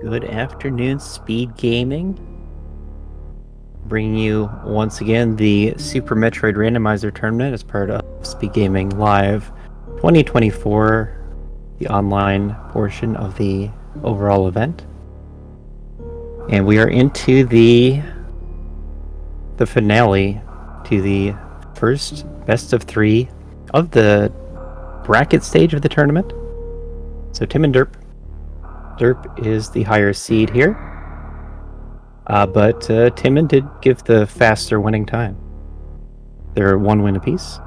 Good afternoon, Speed Gaming. Bringing you once again the Super Metroid Randomizer tournament as part of Speed Gaming Live 2024, the online portion of the overall event. And we are into the finale to the first best of 3 of the bracket stage of the tournament. So Tim and Derp. Derp is the higher seed here. But Timon did give the faster winning time. They're 1 win apiece.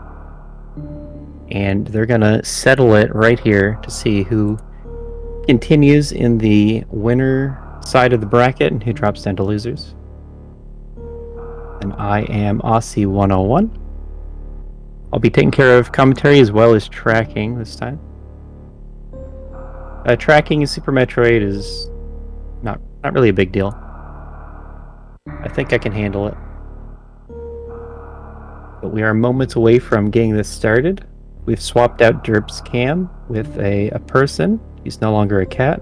And they're going to settle it right here to see who continues in the winner side of the bracket and who drops down to losers. And I am Aussie 101. I'll be taking care of commentary as well as tracking this time. Tracking in Super Metroid is not really a big deal. I think I can handle it. But we are moments away from getting this started. We've swapped out Derp's cam with a person. He's no longer a cat.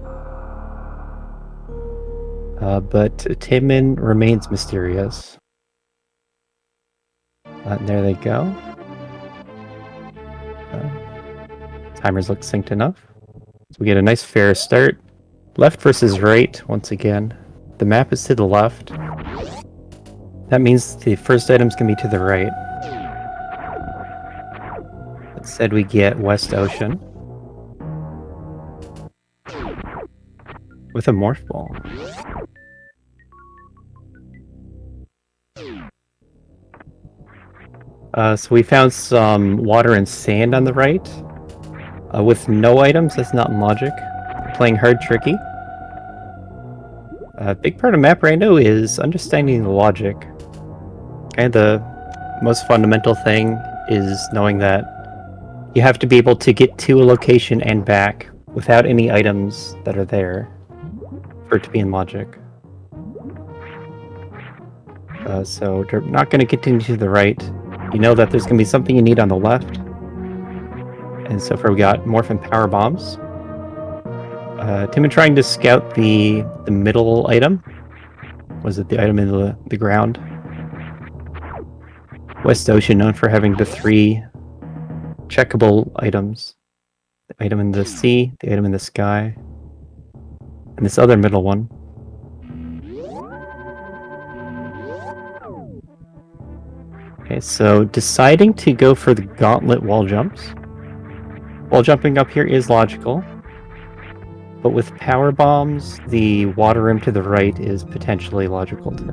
But Timon remains mysterious. There they go. Timers look synced enough. So we get a nice fair start. Left versus right, once again. The map is to the left. That means the first item's gonna be to the right. Instead we get West Ocean. With a Morph Ball. So we found some water and sand on the right. With no items, that's not in logic. Playing hard tricky. A big part of map rando is understanding the logic. And the most fundamental thing is knowing that you have to be able to get to a location and back without any items that are there for it to be in logic. So you're not going to continue to the right. You know that there's going to be something you need on the left. And so far we got Morph and Power Bombs. Timon trying to scout the middle item. Was it the item in the ground? West Ocean known for having the 3 checkable items. The item in the sea, the item in the sky, and this other middle one. Okay, so deciding to go for the gauntlet wall jumps. Wall jumping up here is logical. But with power bombs, the water rim to the right is potentially logical too.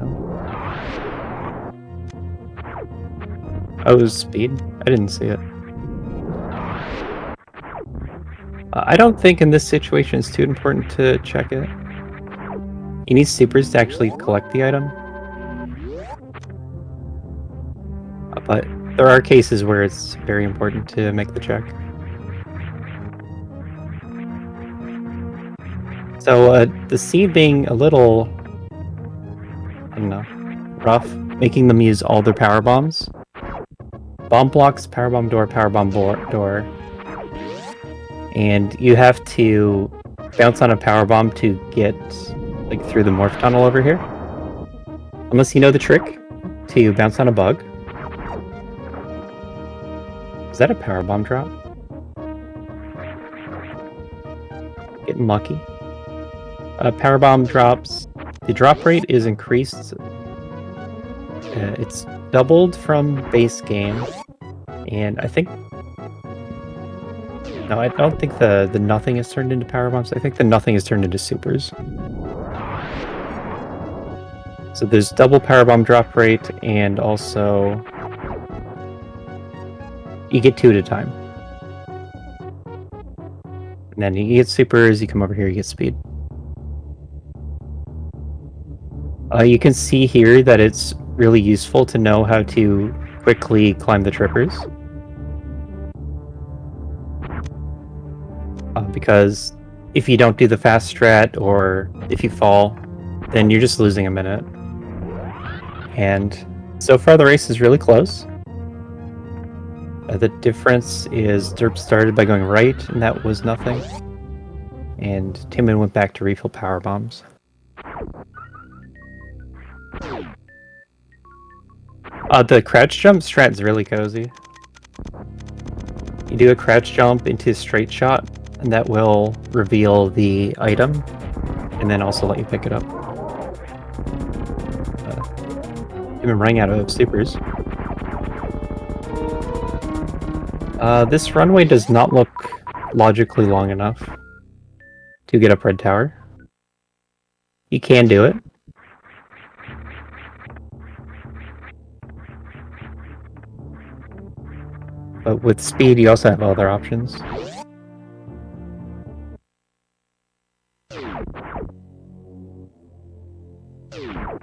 Oh, it was speed? I didn't see it. I don't think in this situation it's too important to check it. You need supers to actually collect the item. But there are cases where it's very important to make the check. So the seed being a little, I don't know, rough, making them use all their power bombs. Bomb blocks, power bomb door, door. And you have to bounce on a power bomb to get like through the morph tunnel over here. Unless you know the trick to bounce on a bug. Is that a power bomb drop? Getting lucky. Power bomb drops. The drop rate is increased. It's doubled from base game, and I think. No, I don't think the nothing is turned into power bombs. I think the nothing is turned into supers. So there's double power bomb drop rate, and also you get 2 at a time. And then you get supers. You come over here, you get speed. You can see here that it's really useful to know how to quickly climb the trippers. Because if you don't do the fast strat, or if you fall, then you're just losing a minute. And so far the race is really close. The difference is Derp started by going right, and that was nothing. And Timon went back to refill power bombs. The crouch jump strat's really cozy. You do a crouch jump into straight shot, and that will reveal the item, and then also let you pick it up. I've been running out of supers. This runway does not look logically long enough to get up Red Tower. You can do it. But with speed, you also have other options.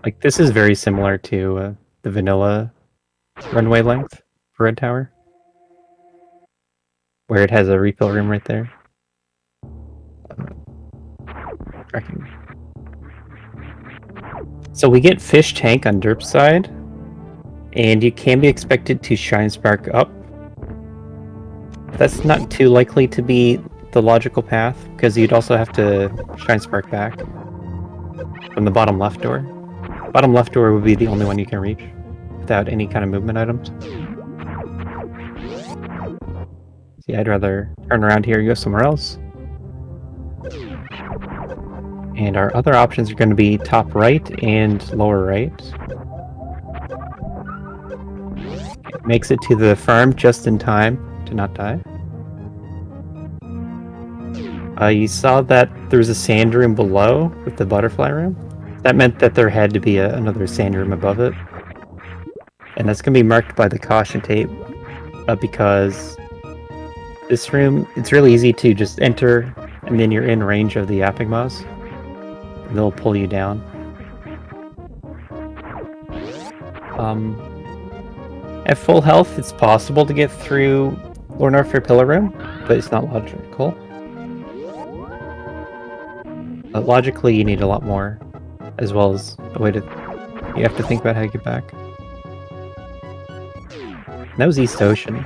Like, this is very similar to the vanilla runway length for Red Tower, where it has a refill room right there. Tracking. So we get Fish Tank on derp side, and you can be expected to Shine Spark up. That's not too likely to be the logical path, because you'd also have to Shine Spark back from the bottom left door. Bottom left door would be the only one you can reach without any kind of movement items. See, I'd rather turn around here and go somewhere else. And our other options are going to be top right and lower right. It makes it to the farm just in time to not die. You saw that there was a sand room below with the butterfly room. That meant that there had to be another sand room above it. And that's going to be marked by the caution tape because this room, it's really easy to just enter and then you're in range of the yapping mouse. They'll pull you down. At full health, it's possible to get through Lower North Fair Pillar Room, but it's not logical. Logically, you need a lot more, as well as a way to... You have to think about how to get back. That was East Ocean.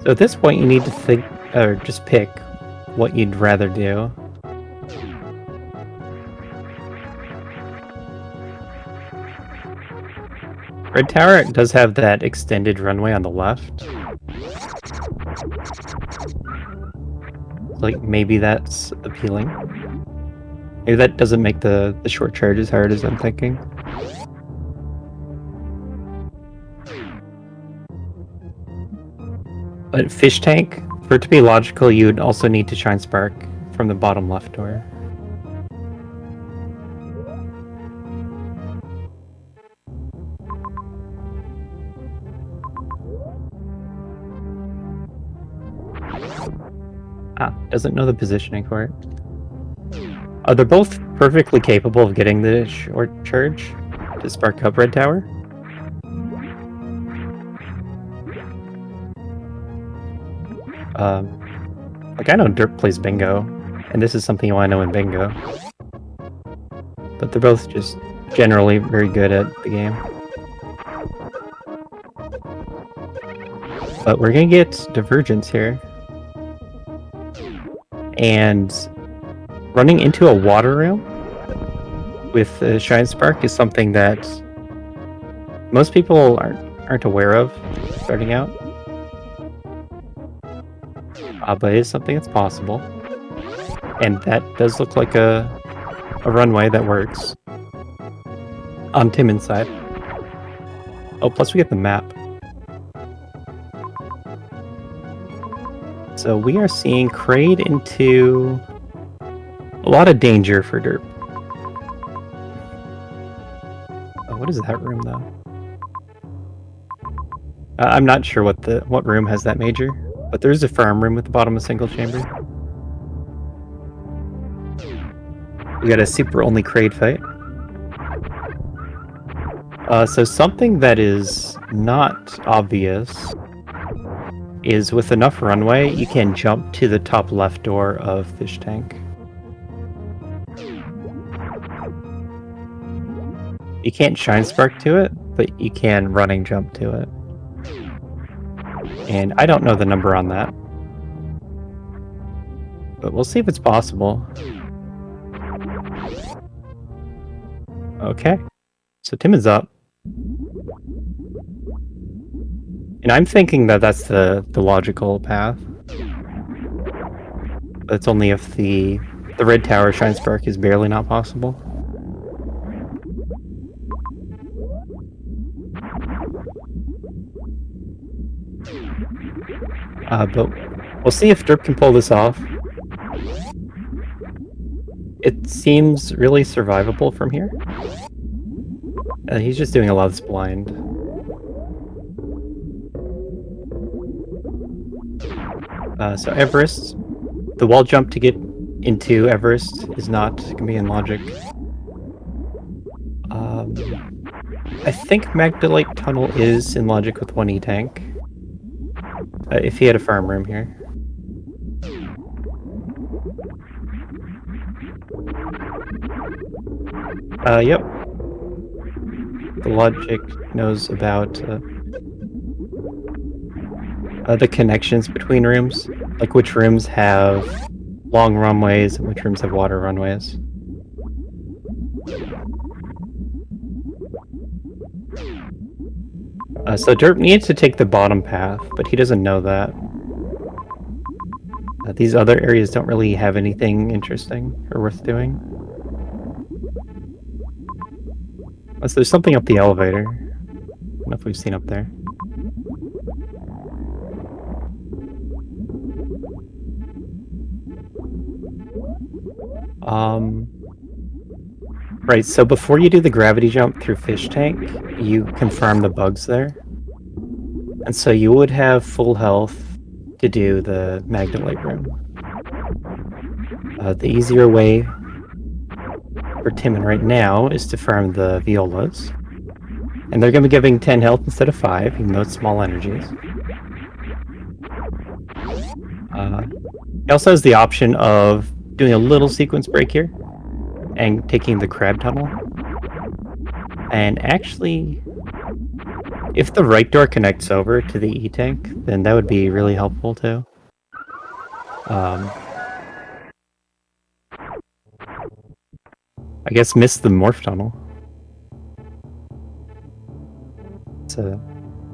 So at this point, you need to think, or just pick what you'd rather do. Red Tower does have that extended runway on the left. Like, maybe that's appealing. Maybe that doesn't make the short charge as hard as I'm thinking. But Fish Tank, for it to be logical, you would also need to Shine Spark from the bottom left door. Doesn't know the positioning for it. They're both perfectly capable of getting the short charge to spark up Red Tower. Like, I know Derp plays bingo, and this is something you want to know in bingo. But they're both just generally very good at the game. But we're gonna get Divergence here. And running into a water room with a Shine Spark is something that most people aren't aware of starting out. But it is something that's possible. And that does look like a runway that works. On Timon's side. Oh, plus we get the map. So we are seeing Kraid into a lot of danger for derp. Oh, what is that room though? I'm not sure what room has that major, but there's a farm room at the bottom of single chamber. We got a super only Kraid fight. So something that is not obvious is with enough runway, you can jump to the top left door of Fish Tank. You can't Shine Spark to it, but you can running jump to it. And I don't know the number on that. But we'll see if it's possible. Okay. So Tim is up. And I'm thinking that that's the logical path. But it's only if the red tower shine spark is barely not possible. But we'll see if Derp can pull this off. It seems really survivable from here. He's just doing a lot of this blind. So Everest, the wall jump to get into Everest is not going to be in logic. I think Magdalite Tunnel is in logic with 1 E-Tank. If he had a farm room here. Yep. The logic knows about the connections between rooms, like which rooms have long runways and which rooms have water runways. So Derp needs to take the bottom path, but he doesn't know that. These other areas don't really have anything interesting or worth doing. Unless there's something up the elevator. I don't know if we've seen up there. Right, so before you do the gravity jump through Fish Tank, you confirm the bugs there. And so you would have full health to do the Magdalite room. The easier way for Timon right now is to farm the Violas. And they're going to be giving 10 health instead of 5, even though it's small energies. He also has the option of doing a little sequence break here and taking the crab tunnel. And actually, if the right door connects over to the E-Tank, then that would be really helpful too. I guess miss the morph tunnel. So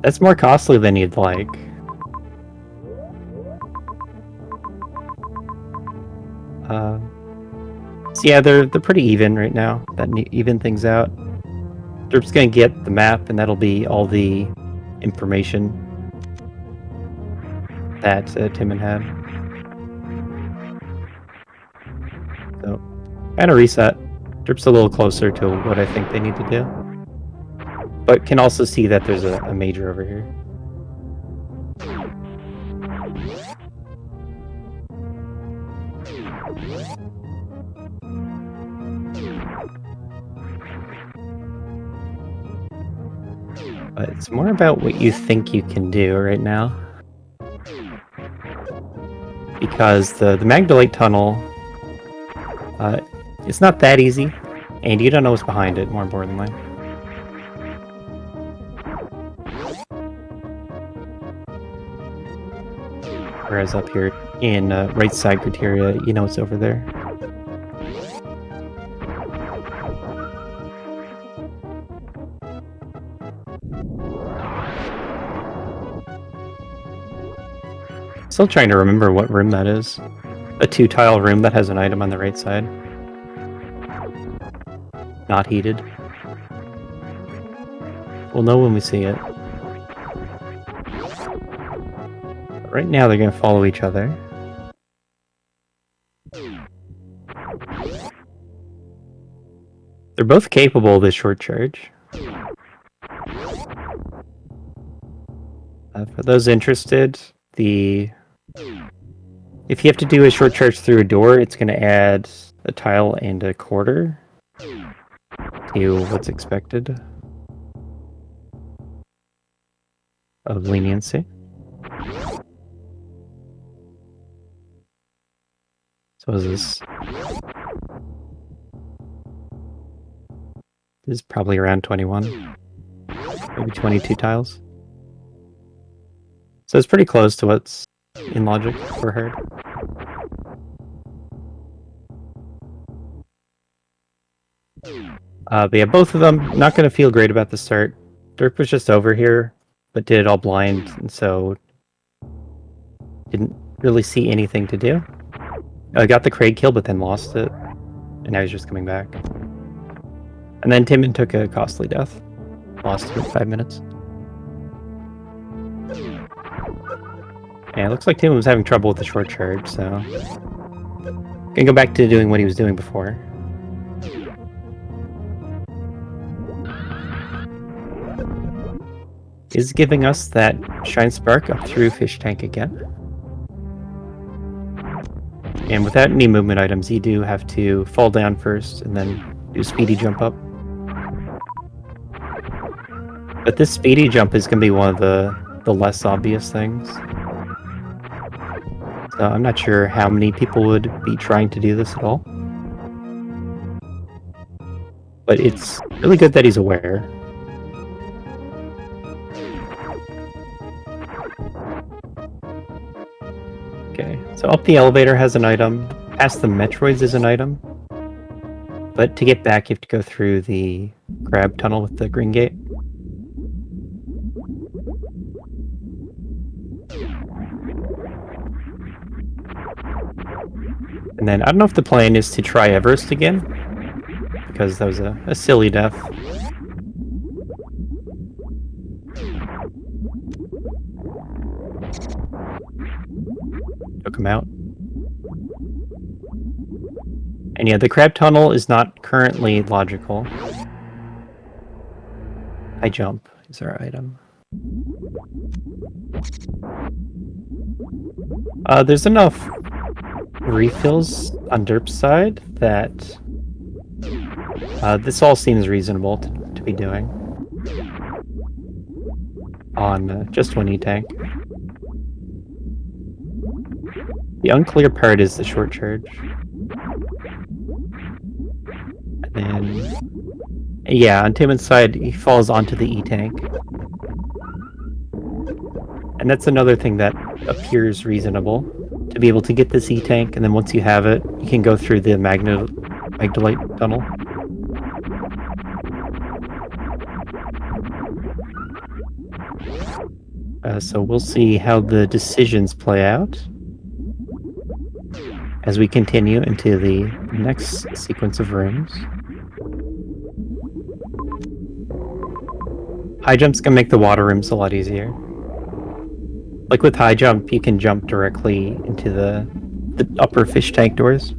that's more costly than you'd like. So yeah, they're pretty even right now. That even things out. Derp's gonna get the map, and that'll be all the information that Timon had. So, kind of reset. Derp's a little closer to what I think they need to do, but can also see that there's a major over here. But it's more about what you think you can do right now. Because the Magdalite Tunnel, it's not that easy, and you don't know what's behind it, more importantly. Whereas up here in right side criteria, you know what's over there. Still trying to remember what room that is. A 2-tile room that has an item on the right side. Not heated. We'll know when we see it. But right now they're going to follow each other. They're both capable of this short charge. For those interested, if you have to do a short charge through a door, it's going to add a tile and a quarter to what's expected of leniency. So is this? This is probably around 21, maybe 22 tiles. So it's pretty close to what's in logic for Herd. But yeah, both of them not going to feel great about the start. Derp was just over here, but did it all blind, and so didn't really see anything to do. Got the Craig kill, but then lost it, and now he's just coming back. And then Timon took a costly death. Lost it in 5 minutes. Yeah, it looks like Timon was having trouble with the short charge, so... Gonna go back to doing what he was doing before. Is giving us that Shine Spark up through Fish Tank again. And without any movement items, you do have to fall down first and then do speedy jump up. But this speedy jump is going to be one of the less obvious things. So I'm not sure how many people would be trying to do this at all. But it's really good that he's aware. Okay, so up the elevator has an item. Past the Metroids is an item. But to get back, you have to go through the crab tunnel with the green gate. And then I don't know if the plan is to try Everest again, because that was a silly death. Took him out. And yeah, the crab tunnel is not currently logical. High jump is our item. There's enough refills on Derp's side that this all seems reasonable to be doing on just one E-tank. The unclear part is the short charge. And then, yeah, on Timon's side, he falls onto the E-tank. And that's another thing that appears reasonable, to be able to get this E-tank, and then once you have it, you can go through the Magdalite tunnel. So we'll see how the decisions play out as we continue into the next sequence of rooms. High jump's gonna make the water rooms a lot easier. Like with high jump, you can jump directly into the upper fish tank doors.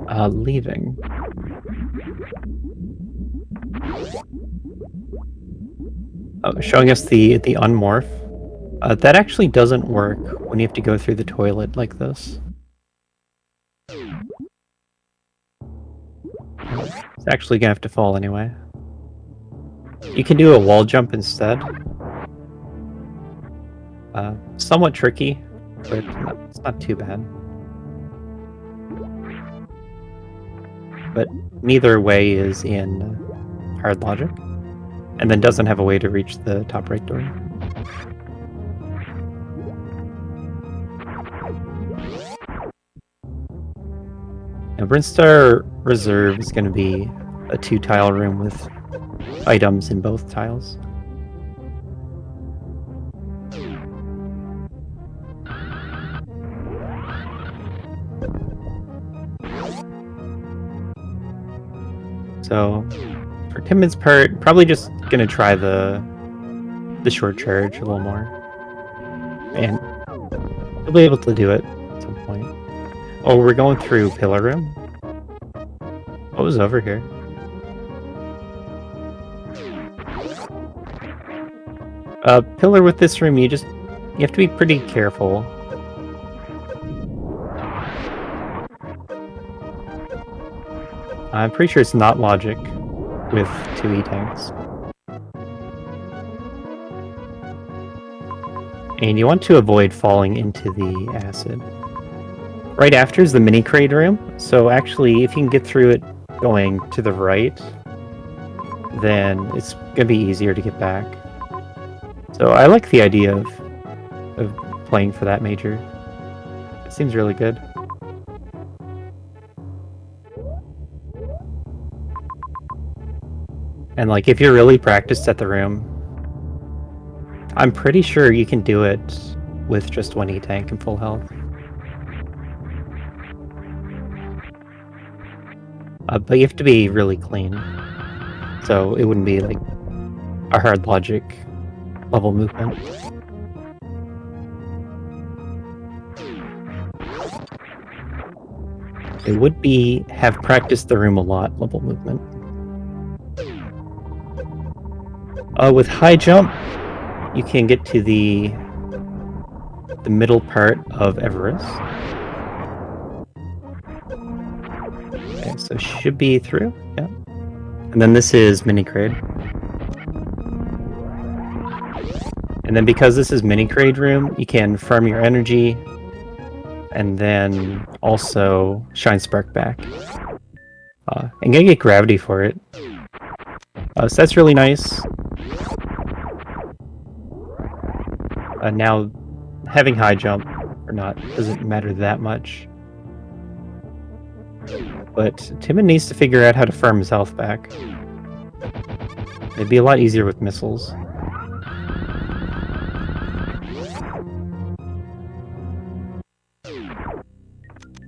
Leaving. Oh, showing us the unmorph. That actually doesn't work when you have to go through the toilet like this. It's actually gonna have to fall anyway. You can do a wall jump instead. Somewhat tricky, but it's not too bad. But neither way is in hard logic, and then doesn't have a way to reach the top right door. Now, Brinstar Reserve is going to be a 2-tile room with items in both tiles. So, for Timon's part, probably just going to try the short charge a little more. And he'll be able to do it at some point. Oh, we're going through Pillar Room? What was over here? Pillar with this room, you have to be pretty careful. I'm pretty sure it's not logic with 2 E-tanks. And you want to avoid falling into the acid. Right after is the mini crate room, so actually if you can get through it going to the right, then it's gonna be easier to get back. So I like the idea of playing for that major. It seems really good. And like, if you're really practiced at the room, I'm pretty sure you can do it with just one E-tank and full health. But you have to be really clean. So it wouldn't be like a hard logic level movement. It would be have practiced the room a lot level movement. With high jump, you can get to the middle part of Everest. Okay, so should be through, yeah. And then this is mini crate. And then because this is mini crate room, you can farm your energy and then also shine spark back. And gonna get gravity for it. So that's really nice. Now, having high jump or not doesn't matter that much. But Timon needs to figure out how to farm his health back. It'd be a lot easier with missiles.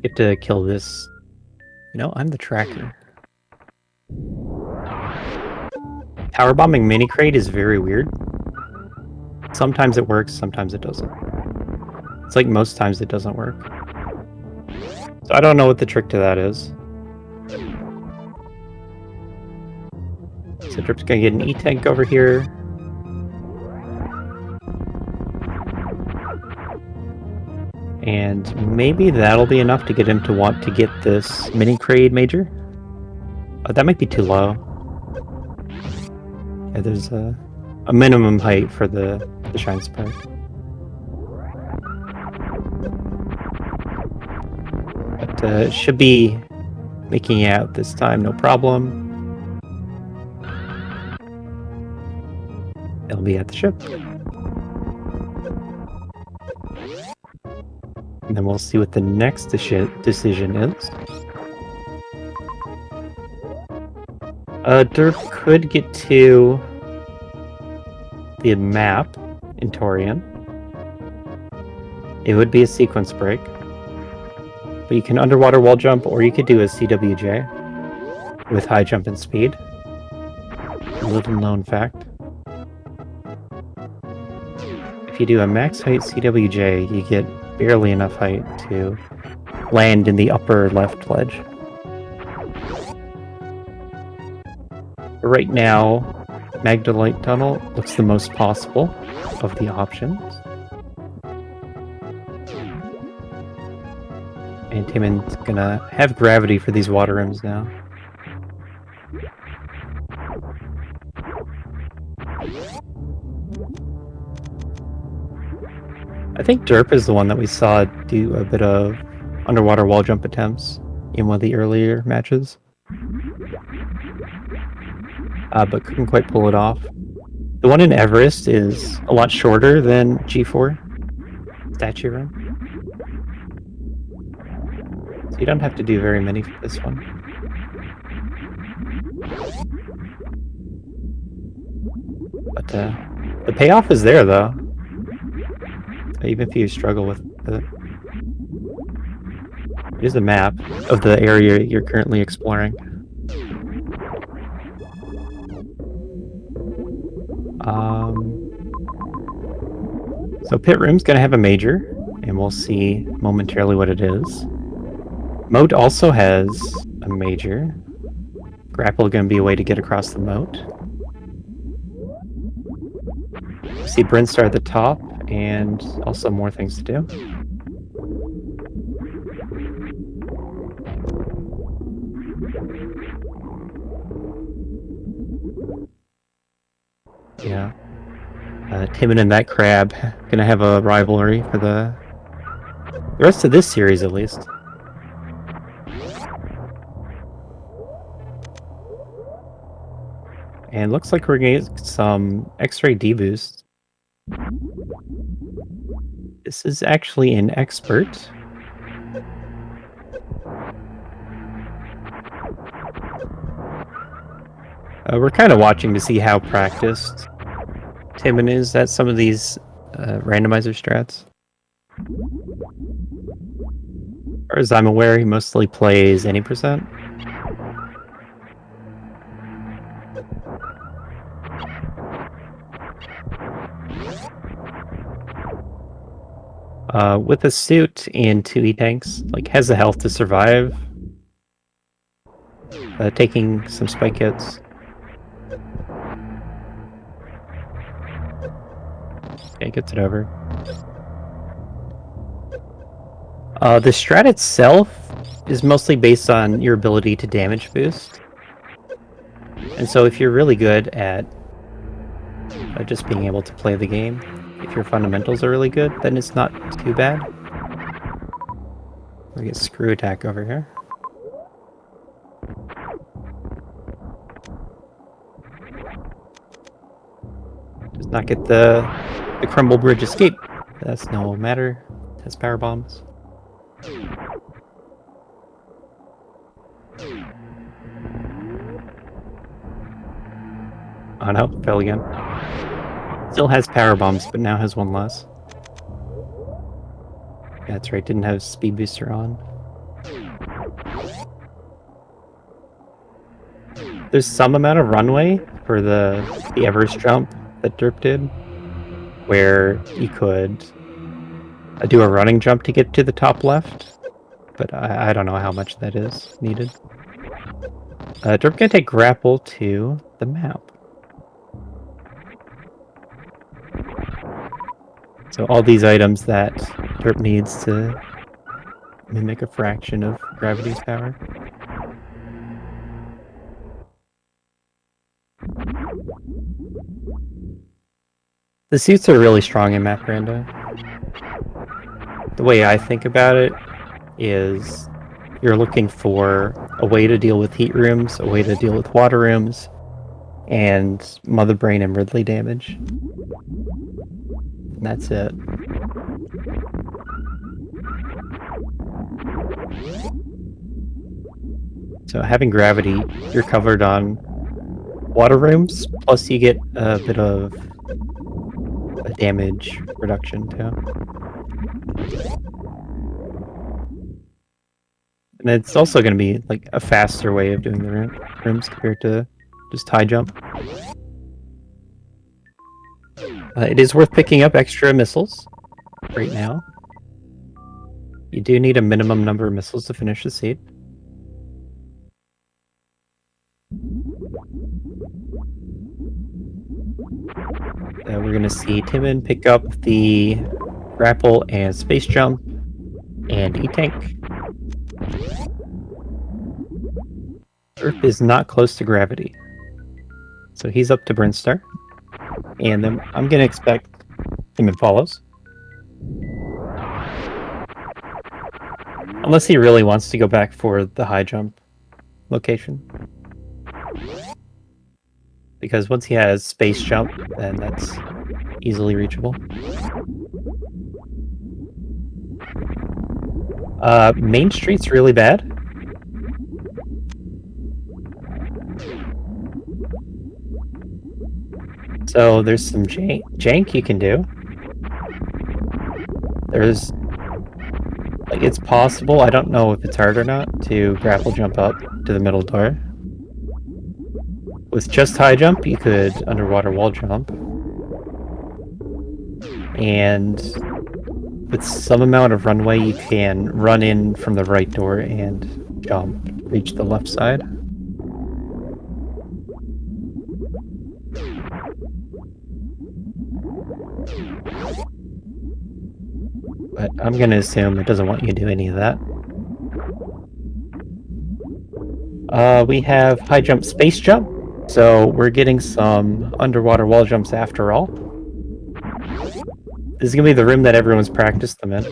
Get to kill this. You know, I'm the tracker. Power bombing mini crate is very weird. Sometimes it works, sometimes it doesn't. It's like most times it doesn't work. So I don't know what the trick to that is. So Drip's gonna get an E-tank over here. And maybe that'll be enough to get him to want to get this mini crate major. That might be too low. Yeah, there's a minimum height for the shine spark. But should be making it out this time, no problem. It'll be at the ship. And then we'll see what the next decision is. Derp could get to the map in Torian. It would be a sequence break. But you can underwater wall jump, or you could do a CWJ with high jump and speed. A little known fact. If you do a max height CWJ, you get barely enough height to land in the upper left ledge. But right now, Magdalite Tunnel looks the most possible of the options. And Timon's gonna have gravity for these water rims now. I think Derp is the one that we saw do a bit of underwater wall jump attempts in one of the earlier matches. But couldn't quite pull it off. The one in Everest is a lot shorter than G4 statue run. So you don't have to do very many for this one. But the payoff is there though. Even if you struggle with it. Here's a map of the area you're currently exploring. So pit room's gonna have a major, and we'll see momentarily what it is. Moat also has a major. Grapple gonna be a way to get across the moat. See Brinstar at the top, and also more things to do. Yeah. Timon and that crab gonna have a rivalry for the rest of this series, at least. And looks like we're gonna get some X-ray D-boost. This is actually an expert. We're kind of watching to see how practiced Timon is at some of these randomizer strats. As far as I'm aware, he mostly plays any percent. With a suit and 2 E-tanks, like, has the health to survive. Taking some spike hits. Okay, gets it over. The strat itself is mostly based on your ability to damage boost. And so if you're really good at just being able to play the game, if your fundamentals are really good, then it's not too bad. We get screw attack over here. Does not get the crumble bridge escape. That's no matter. Has power bombs. Oh no, fell again. Still has power bombs, but now has one less. Yeah, that's right, didn't have speed booster on. There's some amount of runway for the Everest jump that Derp did, where you could do a running jump to get to the top left, but I don't know how much that is needed. Derp can take grapple to the map. So all these items that Derp needs to mimic a fraction of gravity's power. The suits are really strong in Map Rando. The way I think about it is you're looking for a way to deal with heat rooms, a way to deal with water rooms, and Mother Brain and Ridley damage. And that's it. So having gravity, you're covered on water rooms, plus you get a bit of a damage reduction too. And it's also going to be like a faster way of doing the rooms compared to just high jump. It is worth picking up extra missiles right now. You do need a minimum number of missiles to finish the seed. We're going to see Timon pick up the grapple and space jump and E-tank. Derp is not close to gravity, so he's up to Brinstar. And then I'm going to expect Timon follows. Unless he really wants to go back for the high jump location. Because once he has space jump, then that's easily reachable. Main Street's really bad. So there's some jank you can do. There's... like, it's possible, I don't know if it's hard or not, to grapple jump up to the middle door. With just high jump, you could underwater wall jump. And with some amount of runway, you can run in from the right door and jump, reach the left side. But I'm going to assume it doesn't want you to do any of that. We have high jump, space jump. So we're getting some underwater wall jumps after all. This is going to be the room that everyone's practiced them in.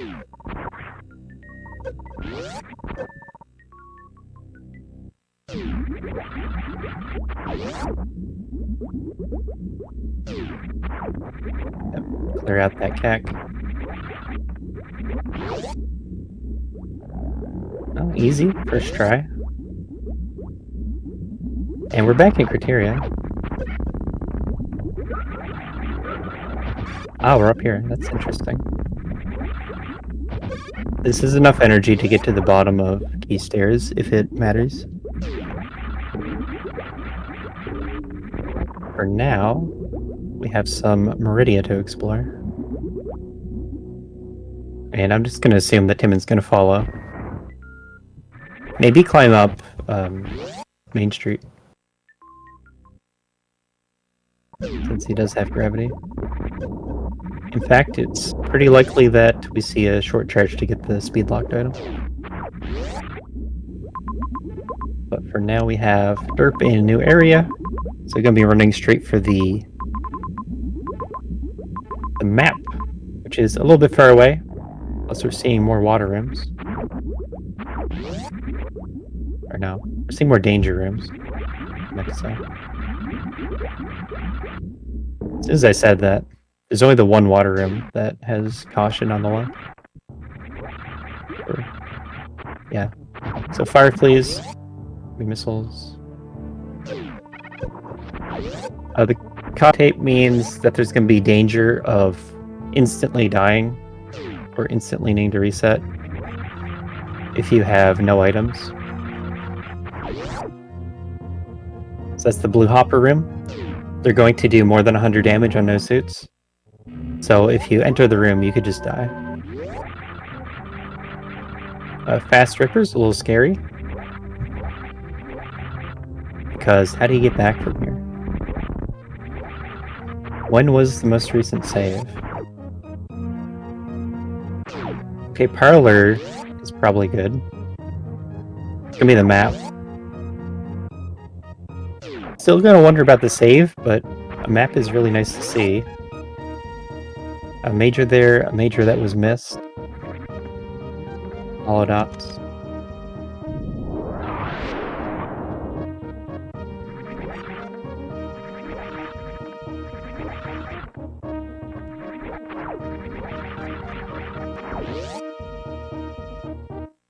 Yep. Clear out that cack. Oh, easy. First try. And we're back in criteria. Ah, we're up here. That's interesting. This is enough energy to get to the bottom of key stairs, if it matters. For now, we have some Meridia to explore. And I'm just going to assume that Timon's going to follow. Maybe climb up Main Street. Since he does have gravity. In fact, it's pretty likely that we see a short charge to get the speed locked item. But for now we have derp in a new area. So we're going to be running straight for the map, which is a little bit far away. Plus we're seeing more water rooms. Or no, we're seeing more danger rooms. Next time. As soon as I said that, there's only the one water room that has caution on the left. Yeah. So fire fleas, missiles. The tape means that there's going to be danger of instantly dying or instantly needing to reset if you have no items. So that's the blue hopper room. They're going to do more than 100 damage on no suits. So if you enter the room, you could just die. Fast Ripper's a little scary. Because how do you get back from here? When was the most recent save? Okay, Parlor is probably good. It's gonna be the map. Still gonna wonder about the save, but a map is really nice to see. A major there, a major that was missed. Holodops.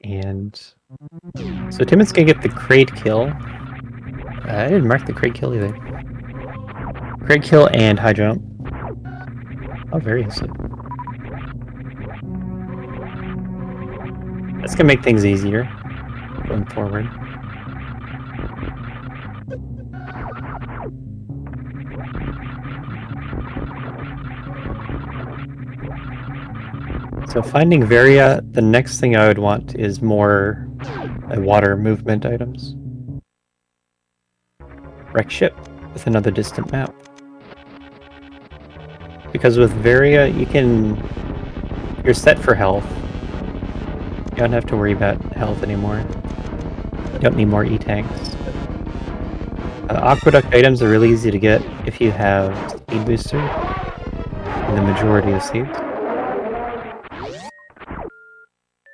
And so Timon's gonna get the crate kill. I didn't mark the crate kill either. Crate kill and high jump. Oh, very easy. That's gonna make things easier going forward. So finding Varia, the next thing I would want is more water movement items. Wreck ship with another distant map. Because with Varia, you're set for health. You don't have to worry about health anymore. You don't need more E-tanks. Aqueduct items are really easy to get if you have speed booster in the majority of seeds.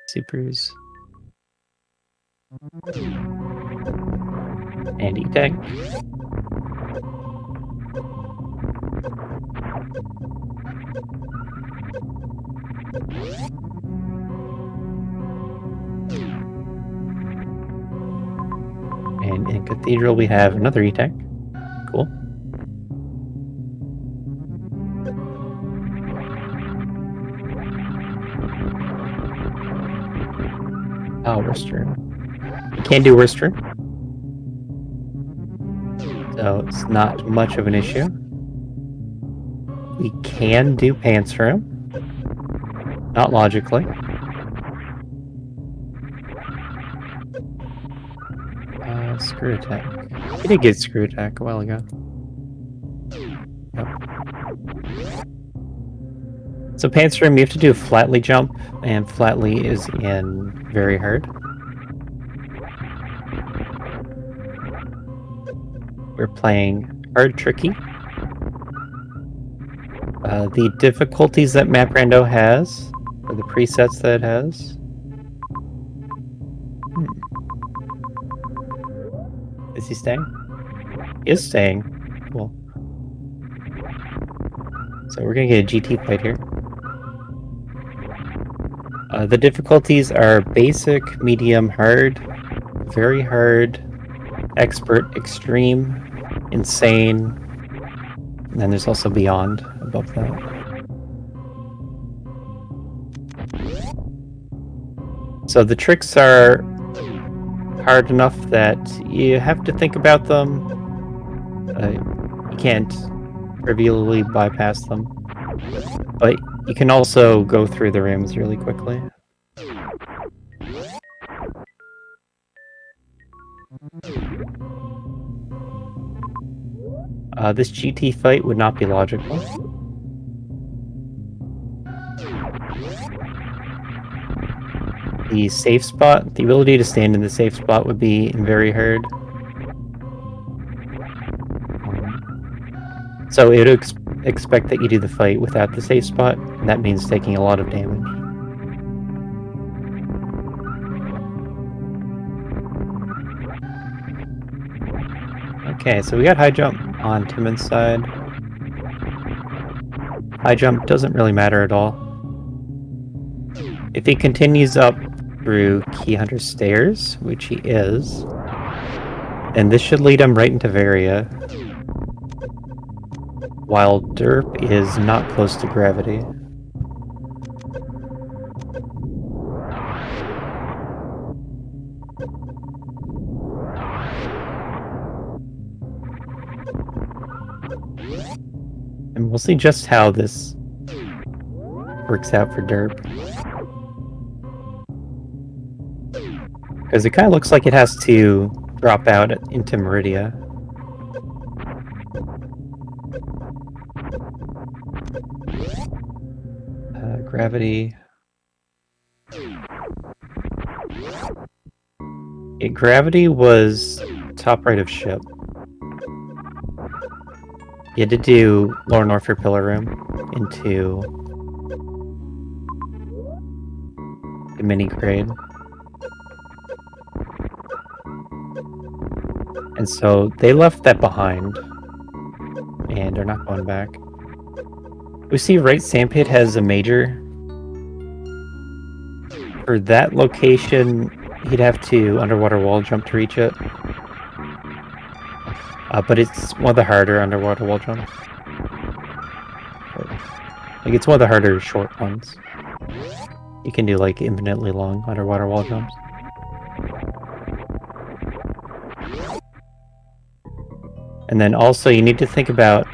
Supers. And E-tank. And in Cathedral we have another E-tank. Cool. Oh, Restroom. You can't do Restroom. So it's not much of an issue. We can do Pants Room. Not logically. Screw attack. We did get screw attack a while ago. Yep. So Pants Room, you have to do a flatly jump, and flatly is in very hard. We're playing hard tricky. The difficulties that Map Rando has, or the presets that it has. Is he staying? He is staying. Cool. So we're gonna get a GT fight here. The difficulties are basic, medium, hard, very hard, expert, extreme, insane, and then there's also beyond above that. So the tricks are hard enough that you have to think about them. You can't trivially bypass them. But you can also go through the rooms really quickly. This GT fight would not be logical. The safe spot, the ability to stand in the safe spot would be very hard. So it would expect that you do the fight without the safe spot, and that means taking a lot of damage. Okay, so we got high jump on Timon's side. High jump doesn't really matter at all. If he continues up through Key Hunter stairs, which he is, then this should lead him right into Varia, while derp is not close to gravity. And we'll see just how this works out for derp. Because it kind of looks like it has to drop out into Meridia. Gravity. Gravity was top right of ship. You had to do Lower Norfolk Pillar Room into the mini grade. And so they left that behind, and they're not going back. We see right sandpit has a major. For that location, he'd have to underwater wall jump to reach it. But it's one of the harder underwater wall jumps. Like, it's one of the harder short ones. You can do, like, infinitely long underwater wall jumps. And then also, you need to think about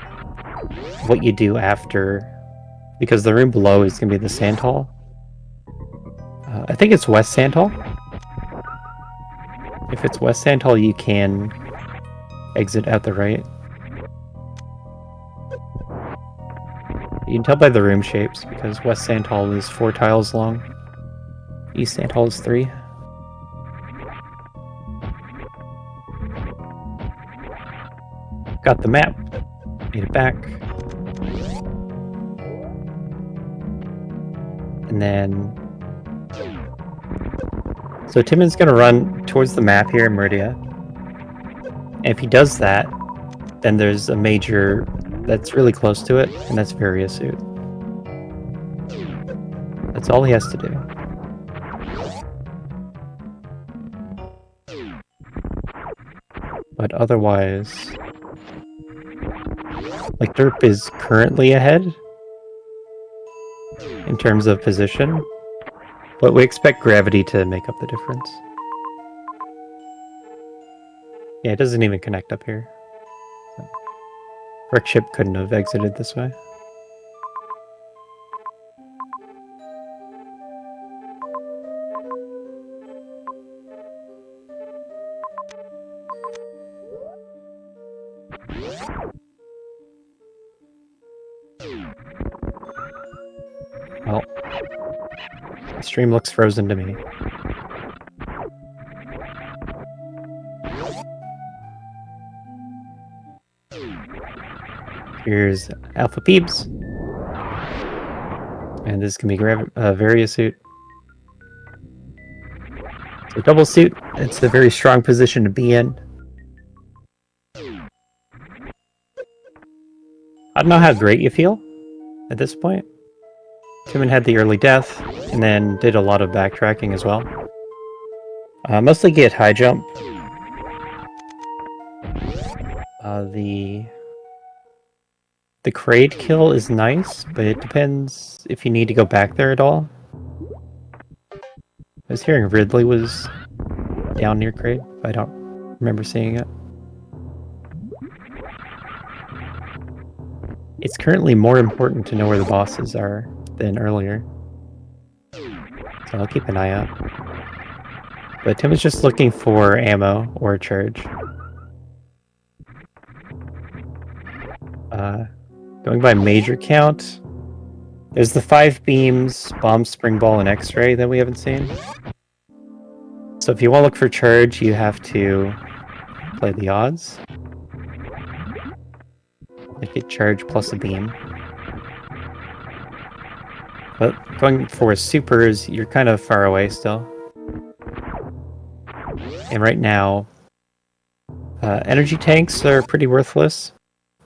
what you do after, because the room below is going to be the sand hall. I think it's West Sand Hall. If it's West Sand Hall, you can exit out the right. You can tell by the room shapes, because West Sand Hall is 4 tiles long. East Sand Hall is 3. Got the map. Made it back. And then... So Timon's going to run towards the map here in Meridia. And if he does that, then there's a major that's really close to it, and that's Varia Suit. That's all he has to do. But otherwise... Like, derp is currently ahead in terms of position, but we expect gravity to make up the difference. Yeah, it doesn't even connect up here. So, Wreck ship couldn't have exited this way. Well, the stream looks frozen to me. Here's Alpha Peeps. And this can be Varia Suit. So double suit, it's a very strong position to be in. I don't know how great you feel at this point. Timon had the early death, and then did a lot of backtracking as well. Mostly get high jump. The crate kill is nice, but it depends if you need to go back there at all. I was hearing Ridley was down near crate, but I don't remember seeing it. It's currently more important to know where the bosses are than earlier. So I'll keep an eye out. But Tim was just looking for ammo or a charge. Going by major count, there's the 5 beams, bomb, spring ball, and x-ray that we haven't seen. So if you want to look for charge, you have to play the odds. Like it charge plus a beam. But going for supers, you're kind of far away still. And right now, energy tanks are pretty worthless.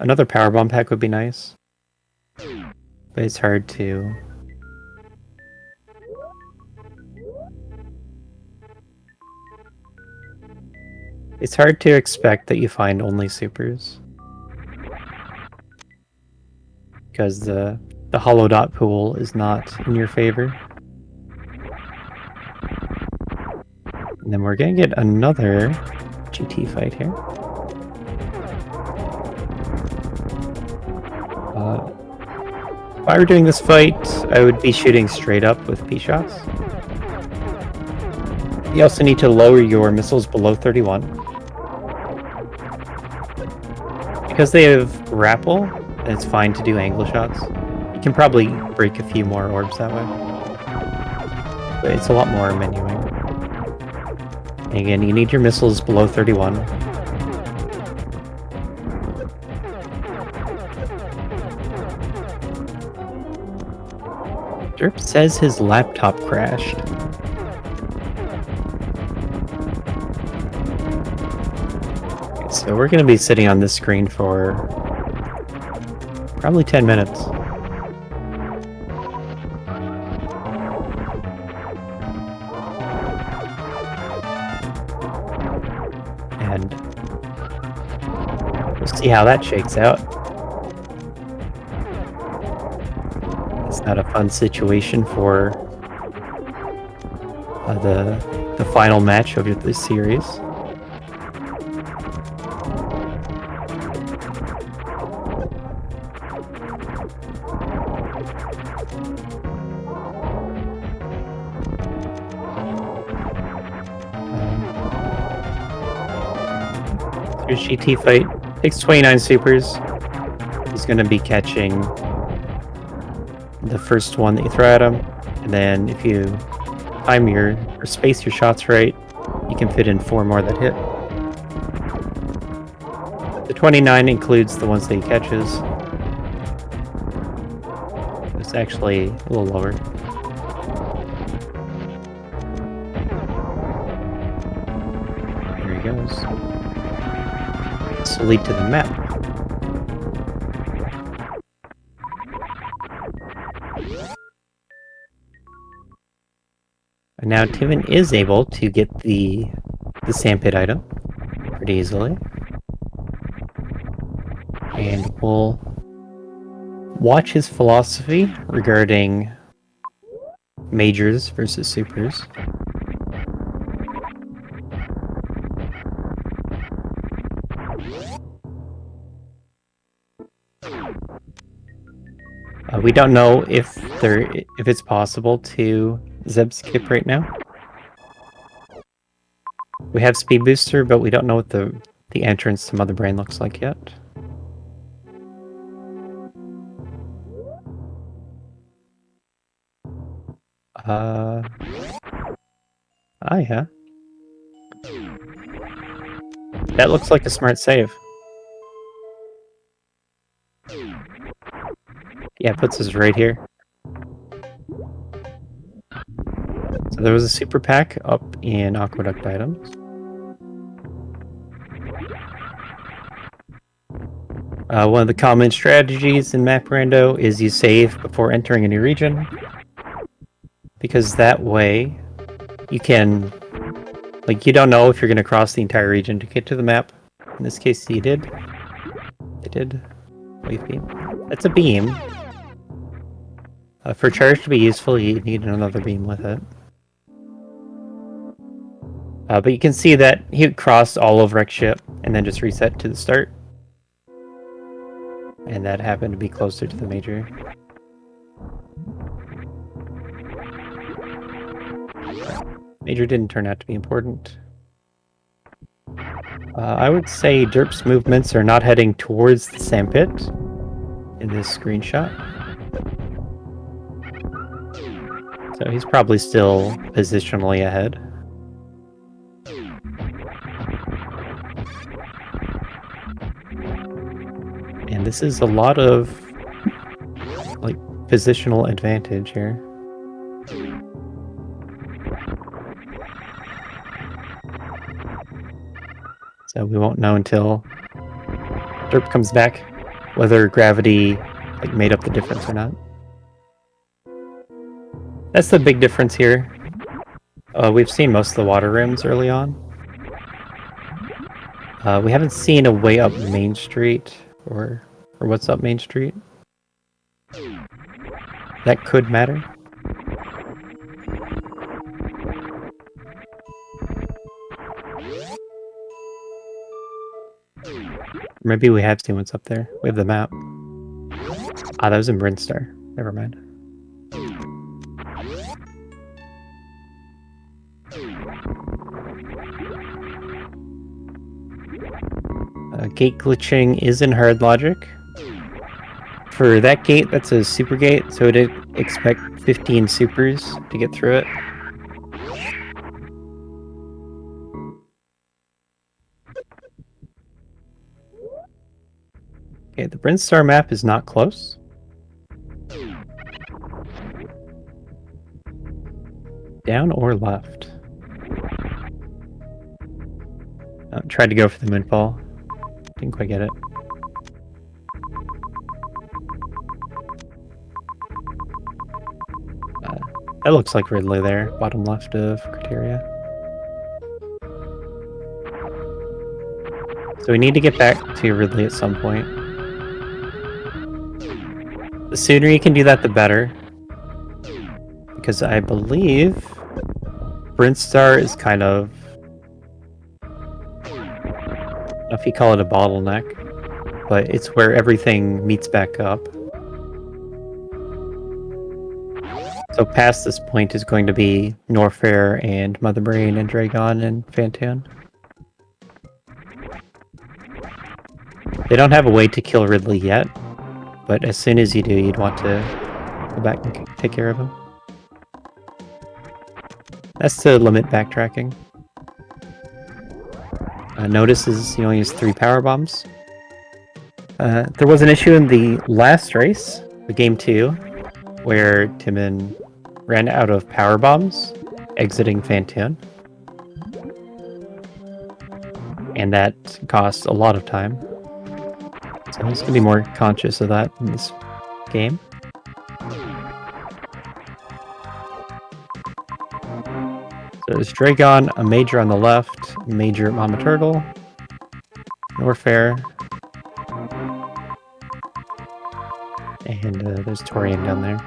Another power bomb pack would be nice. But it's hard to... It's hard to expect that you find only supers. Because the hollow dot pool is not in your favor. And then we're gonna get another GT fight here. If I were doing this fight, I would be shooting straight up with P-shots. You also need to lower your missiles below 31. Because they have grapple, it's fine to do angle shots. You can probably break a few more orbs that way. But it's a lot more menuing. And again, you need your missiles below 31. Derp says his laptop crashed. Okay, so we're going to be sitting on this screen for probably 10 minutes. And we'll see how that shakes out. It's not a fun situation for the final match of this series. Here's GT fight. Takes 29 supers. He's going to be catching the first one that you throw at him, and then if you time or space your shots right, you can fit in 4 more that hit. The 29 includes the ones that he catches. It's actually a little lower. There he goes. This will lead to the map. And now Tiven is able to get the sandpit item pretty easily. And we'll watch his philosophy regarding majors versus supers. We don't know if it's possible to Zeb skip right now. We have speed booster, but we don't know what the entrance to Mother Brain looks like yet. Yeah. That looks like a smart save. Yeah, it puts us right here. So there was a super pack up in Aqueduct items. One of the common strategies in Map Rando is you save before entering a new region. Because that way you can, like, you don't know if you're going to cross the entire region to get to the map. In this case, you did. Did wave beam. That's a beam. For charge to be useful, you need another beam with it. But you can see that he crossed all of Rex ship and then just reset to the start. And that happened to be closer to the major. Major didn't turn out to be important. I would say derp's movements are not heading towards the sandpit in this screenshot. So he's probably still positionally ahead. And this is a lot of like positional advantage here. So we won't know until derp comes back whether gravity like made up the difference or not. That's the big difference here. We've seen most of the water rims early on. We haven't seen a way up Main Street or what's up Main Street. That could matter. Maybe we have seen what's up there. We have the map. Ah, that was in Brinstar. Never mind. Gate glitching is in hard logic. For that gate, that's a super gate, so it'd expect 15 supers to get through it. Okay, the Brinstar map is not close. Down or left? Tried to go for the moonfall. Didn't quite get it. That looks like Ridley there, bottom left of criteria. So we need to get back to Ridley at some point. The sooner you can do that, the better. Because I believe Brinstar is kind of, I don't know if you call it a bottleneck, but it's where everything meets back up. So past this point is going to be Norfair and Mother Brain and Dragon and Fantoon. They don't have a way to kill Ridley yet, but as soon as you do, you'd want to go back and take care of him. That's to limit backtracking. Notice is you only use 3 power bombs. There was an issue in the last race, the game 2, where Timon ran out of power bombs exiting Fantoon. And that cost a lot of time. So I'm just going to be more conscious of that in this game. So there's Dragon, a Major on the left, Major Mama Turtle, Norfair, and there's Torian down there.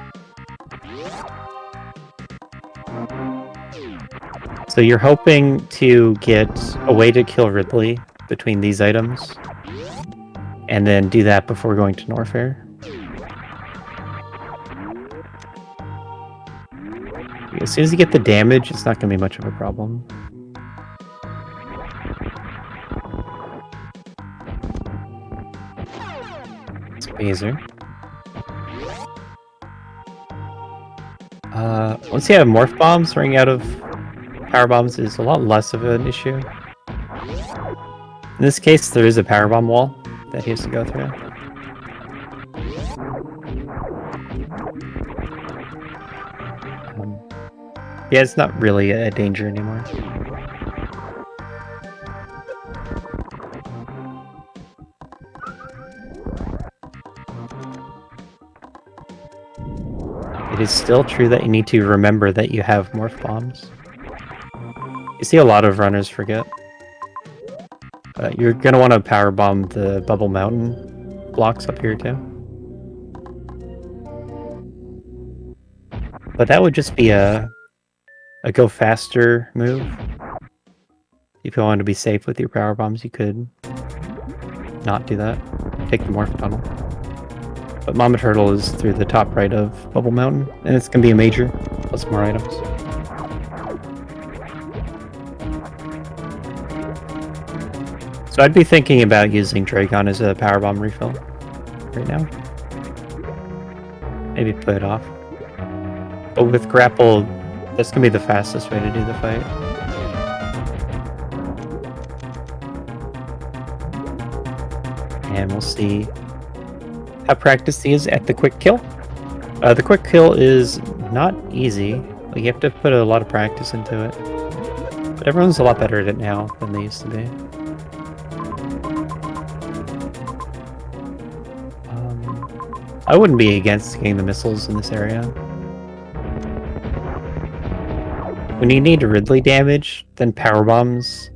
So you're hoping to get a way to kill Ridley between these items, and then do that before going to Norfair. As soon as you get the damage, it's not going to be much of a problem. Spazer. Once you have morph bombs, running out of power bombs is a lot less of an issue. In this case, there is a power bomb wall that he has to go through. Yeah, it's not really a danger anymore. It is still true that you need to remember that you have morph bombs. You see a lot of runners forget. You're going to want to power bomb the Bubble Mountain blocks up here too. But that would just be a go faster move. If you want to be safe with your power bombs, you could not do that. Take the morph tunnel. But Mama Turtle is through the top right of Bubble Mountain, and it's going to be a major, plus more items. So I'd be thinking about using Dragon as a power bomb refill right now. Maybe put it off. But with grapple, that's going to be the fastest way to do the fight. And we'll see how practiced he is at the quick kill. The quick kill is not easy. Like, you have to put a lot of practice into it. But everyone's a lot better at it now than they used to be. I wouldn't be against getting the missiles in this area. When you need Ridley damage, then power bombs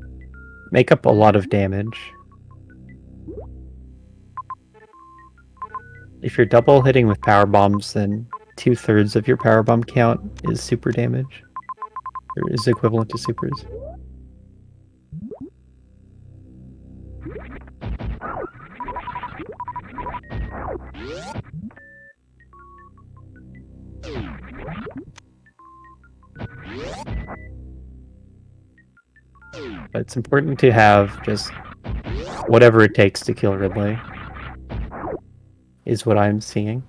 make up a lot of damage. If you're double hitting with power bombs, then 2/3 of your power bomb count is super damage, or is equivalent to supers. But it's important to have just whatever it takes to kill Ridley, is what I'm seeing.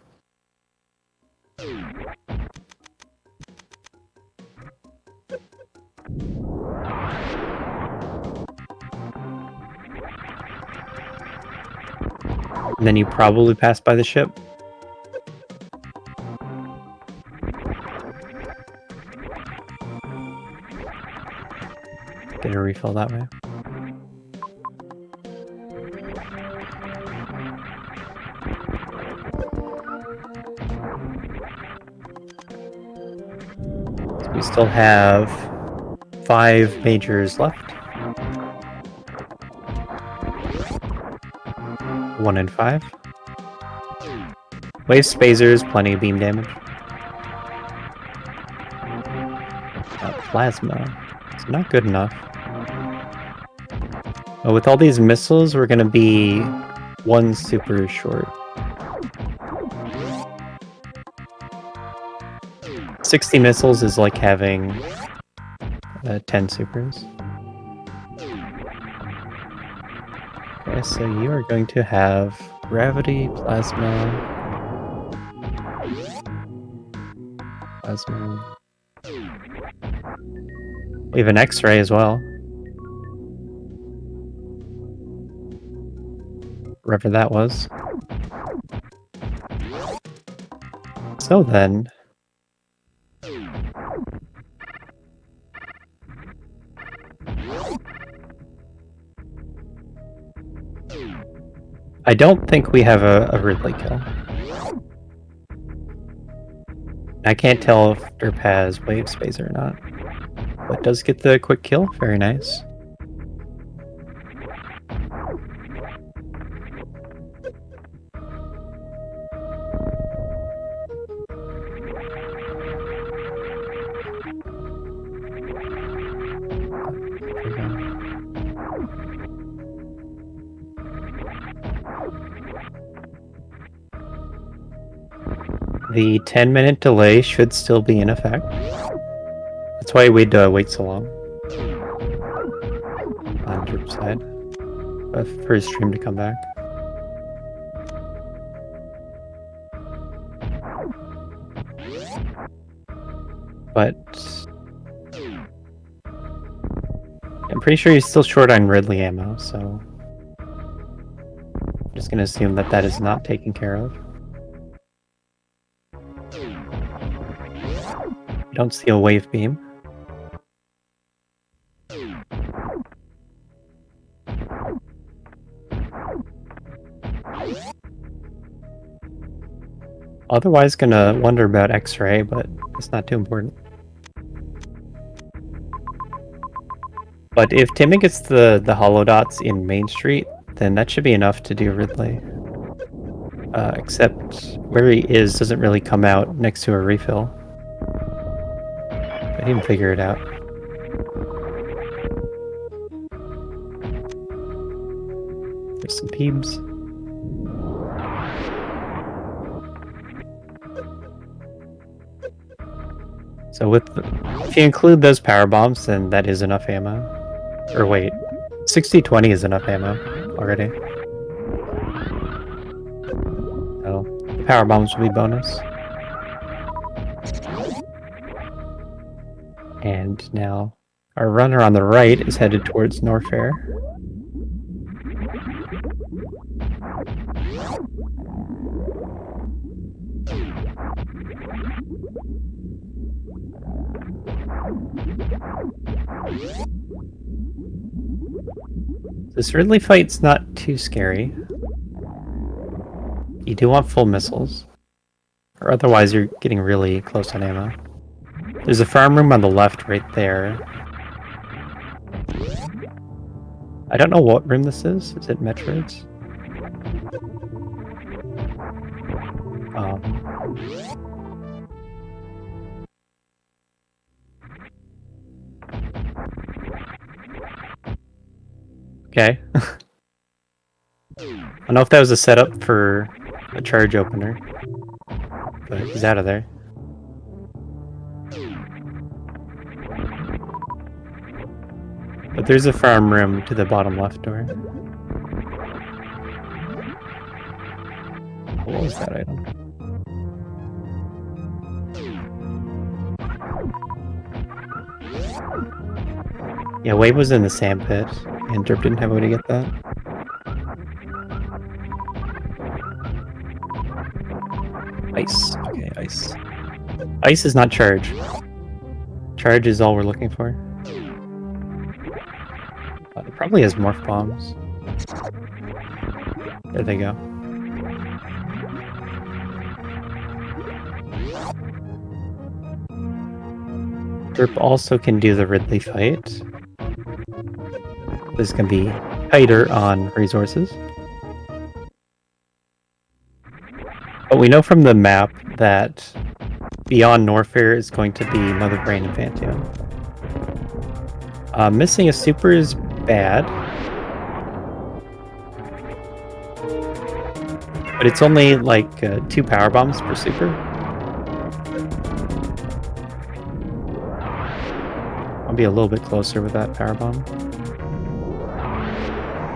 And then you probably pass by the ship. Get a refill that way. So we still have 5 majors left. 1 in 5. Wave spacers, plenty of beam damage. Plasma. It's not good enough. But with all these missiles, we're gonna be 1 super short. 60 missiles is like having 10 supers. Okay, so you are going to have gravity, plasma. We have an X-ray as well. Wherever that was. So then... I don't think we have a Ridley kill. I can't tell if derp has wave spacer or not. But does get the quick kill, very nice. The 10-minute delay should still be in effect. That's why we'd wait so long on derp side for his stream to come back. But I'm pretty sure he's still short on Ridley ammo, so I'm just gonna assume that that is not taken care of. I don't see a wave beam. Otherwise gonna wonder about X-ray, but it's not too important. But if Timmy gets the hollow dots in Main Street, then that should be enough to do Ridley. Except where he is doesn't really come out next to a refill. I didn't figure it out. There's some peebs. So if you include those power bombs, then that is enough ammo. Or wait, 60-20 is enough ammo already. So the power bombs will be bonus. And now our runner on the right is headed towards Norfair. This Ridley fight's not too scary. You do want full missiles, or otherwise you're getting really close on ammo. There's a farm room on the left right there. I don't know what room this is. Is it Metroid's? Okay. I don't know if that was a setup for a charge opener, but he's out of there. But there's a farm room to the bottom left door. What was that item? Yeah, Wave was in the sand pit, and Derp didn't have a way to get that. Ice. Okay, ice. Ice is not charge. Charge is all we're looking for. It probably has morph bombs. There they go. Derp also can do the Ridley fight. This is going to be tighter on resources. But we know from the map that beyond Norfair is going to be Mother Brain and Fantium. Missing a super is bad. But it's only like 2 power bombs per super. I'll be a little bit closer with that power bomb.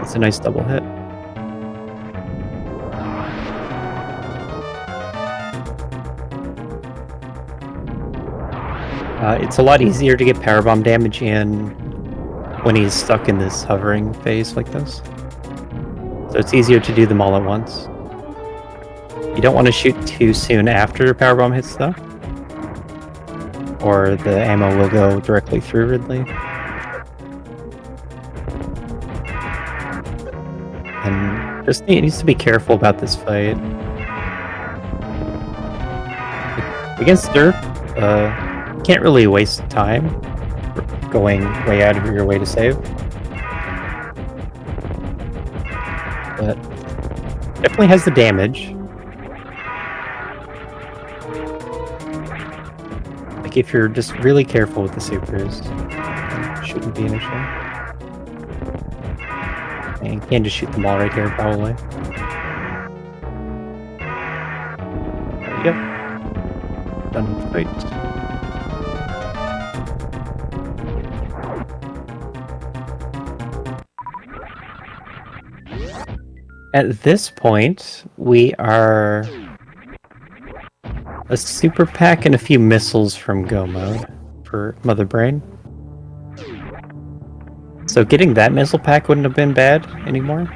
It's a nice double hit. It's a lot easier to get power bomb damage in when he's stuck in this hovering phase like this. So it's easier to do them all at once. You don't want to shoot too soon after power bomb hits though, or the ammo will go directly through Ridley. And just needs to be careful about this fight. Against Derp, you can't really waste time going way out of your way to save. But definitely has the damage. Like if you're just really careful with the supers, it shouldn't be an issue. And you can just shoot them all right here, probably. There you go. Done with the fight. At this point, we are a super pack and a few missiles from Go mode for Mother Brain. So getting that missile pack wouldn't have been bad anymore.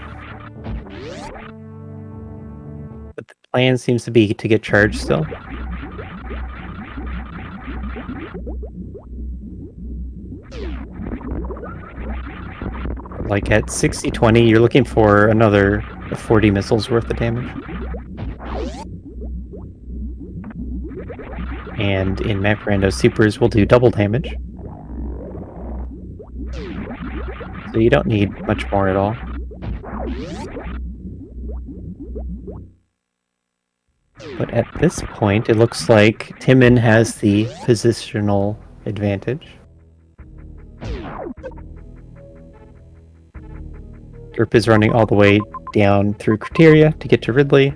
But the plan seems to be to get charged still. Like at 60-20, you're looking for another 40 missiles worth of damage. And in Map Rando, supers will do double damage. So you don't need much more at all. But at this point, it looks like Timon has the positional advantage. Derp is running all the way down through Criteria to get to Ridley.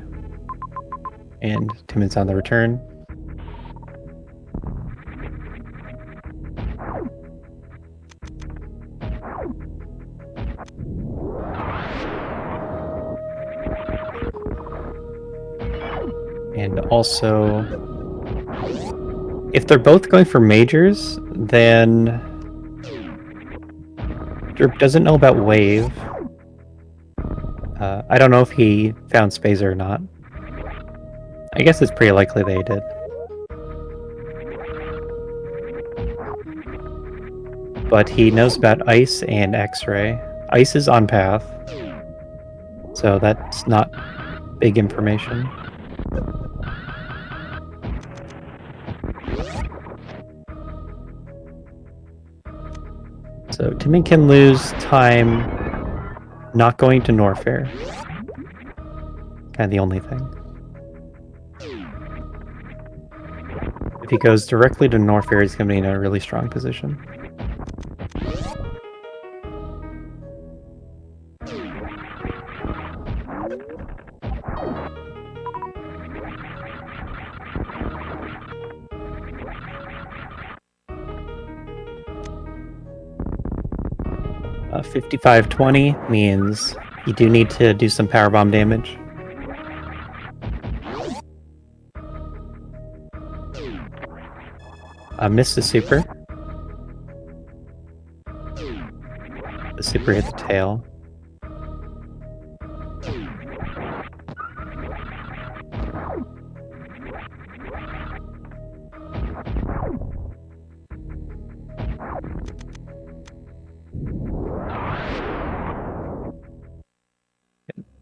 And Timon's on the return. And also, if they're both going for majors, then Derp doesn't know about Wave. I don't know if he found Spazer or not. I guess it's pretty likely they did. But he knows about Ice and X-Ray. Ice is on path, so that's not big information. So Timon can lose time not going to Norfair. Kind of the only thing. If he goes directly to Norfair, he's going to be in a really strong position. Uh, 55-20 means you do need to do some powerbomb damage. Missed the super. The super hit the tail.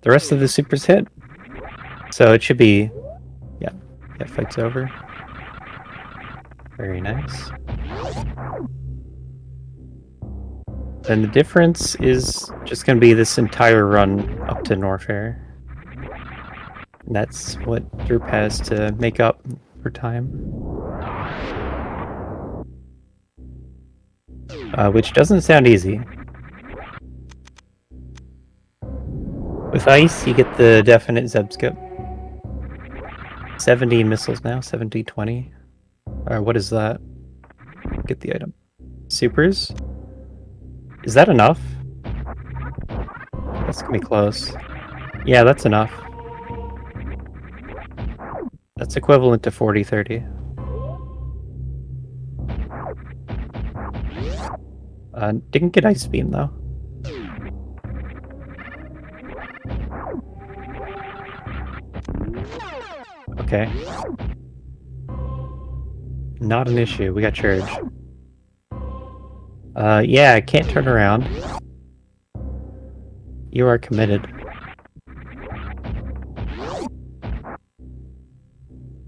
The rest of the supers hit. So it should be... Yeah, fight's over. Very nice. Then the difference is just going to be this entire run up to Norfair. And that's what Derp has to make up for time. Which doesn't sound easy. With Ice, you get the definite Zeb skip. 70 missiles now, 70-20. What is that? Get the item. Supers? Is that enough? That's gonna be close. Yeah, that's enough. That's equivalent to 40-30. Didn't get Ice Beam though. Okay. Not an issue. We got charge. Yeah, I can't turn around. You are committed.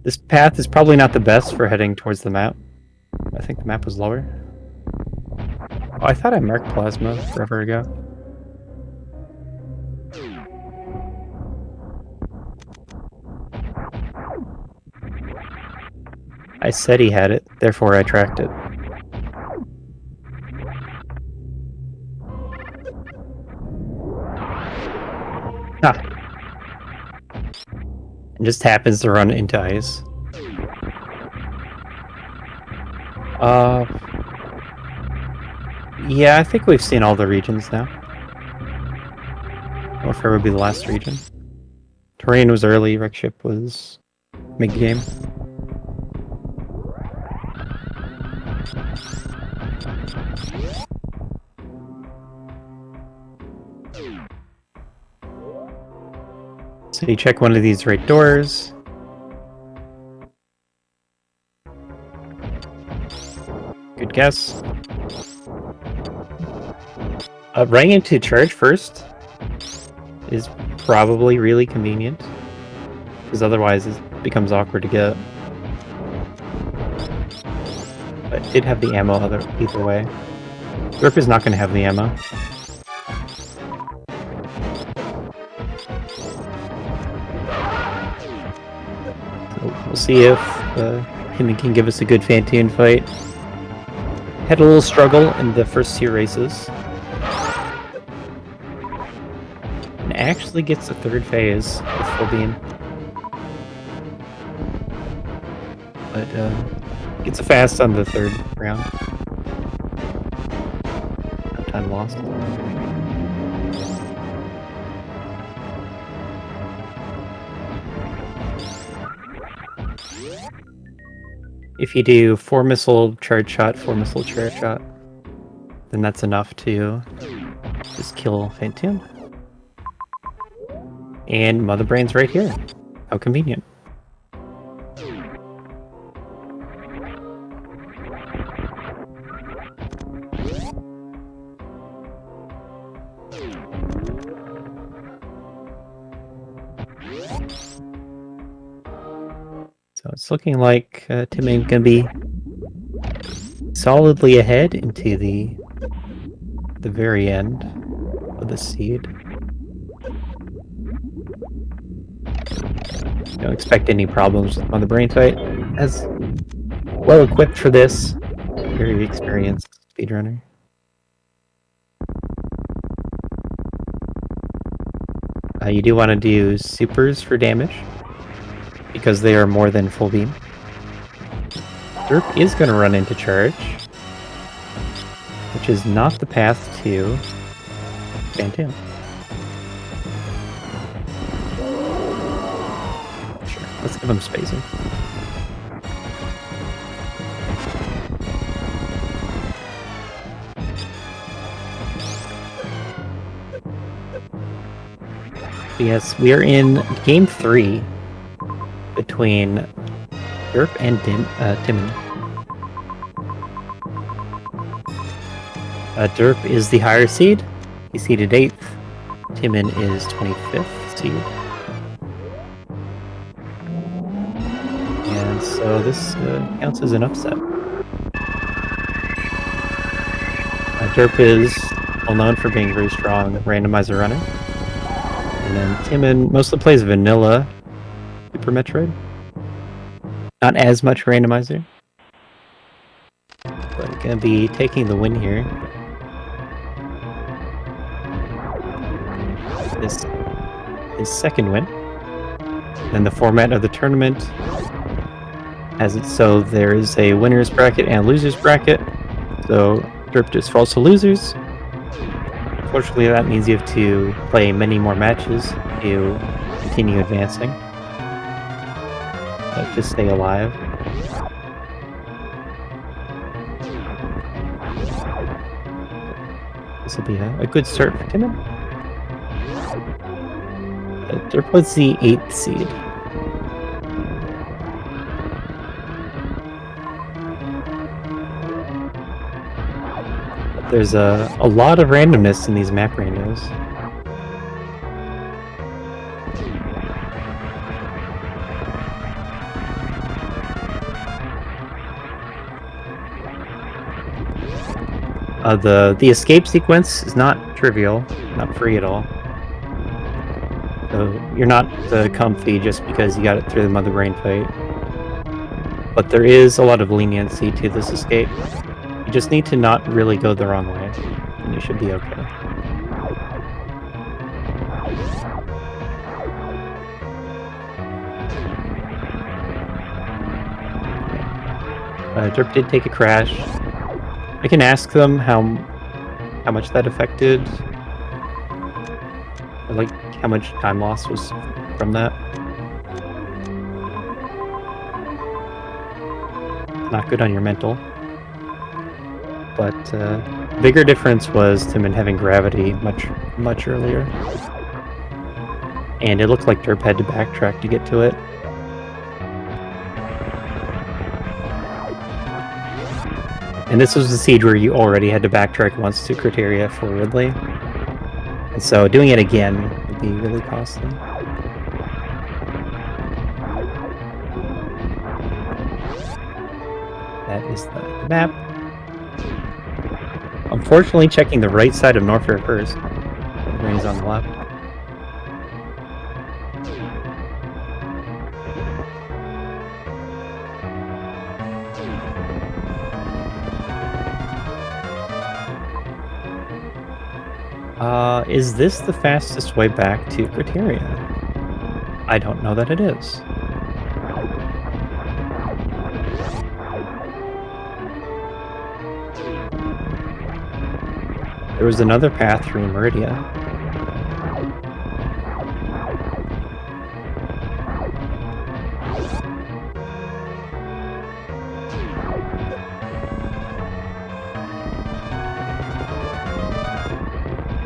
This path is probably not the best for heading towards the map. I think the map was lower. Oh, I thought I marked Plasma forever ago. I said he had it, therefore I tracked it. It just happens to run into Ice. Yeah, I think we've seen all the regions now. Norfair would be the last region. Terrain was early, Wreck Ship was mid-game. So you check one of these right doors. Good guess. Running into charge first is probably really convenient, because otherwise it becomes awkward to get. But it did have the ammo either way. Derp is not going to have the ammo. We'll see if him can give us a good Fantoon fight. Had a little struggle in the first 2 races. And actually gets the 3rd phase with full beam. But gets a fast on the 3rd round. No time lost. If you do 4 missile charge shot, 4 missile charge shot, then that's enough to just kill Fantoon. And Mother Brain's right here. How convenient. So it's looking like Timon gonna be solidly ahead into the very end of the seed. Don't expect any problems on the brain fight. As well equipped for this, very experienced speedrunner. You do want to do supers for damage, because they are more than full beam. Derp is going to run into charge, which is not the path to Fantoon. Sure, let's give him spacing. Yes, we are in game 3 between Derp and Timon. Derp is the higher seed. He's seeded 8th. Timon is 25th seed. And so this counts as an upset. Derp is well known for being a very strong randomizer runner. And then Timon mostly plays vanilla Super Metroid. Not as much randomizer. But gonna be taking the win here. This his second win. And the format of the tournament has it so there is a winner's bracket and a loser's bracket. So Derp just falls to losers. Unfortunately, that means you have to play many more matches to continue advancing. To stay alive. This will be a good start for Timon. Derp was the 8th seed. There's a lot of randomness in these map randos. The escape sequence is not trivial, not free at all. So you're not comfy just because you got it through the Mother Brain fight. But there is a lot of leniency to this escape. You just need to not really go the wrong way, and you should be okay. Derp did take a crash. I can ask them how much that affected, or like how much time loss was from that. Not good on your mental. But bigger difference was Timon having gravity much earlier. And it looked like Derp had to backtrack to get to it. And this was the seed where you already had to backtrack once to Criteria for Ridley. And so doing it again would be really costly. That is the map. Unfortunately, checking the right side of Norfair first. The brain's on the left. Is this the fastest way back to Criteria? I don't know that it is. There was another path through Meridia.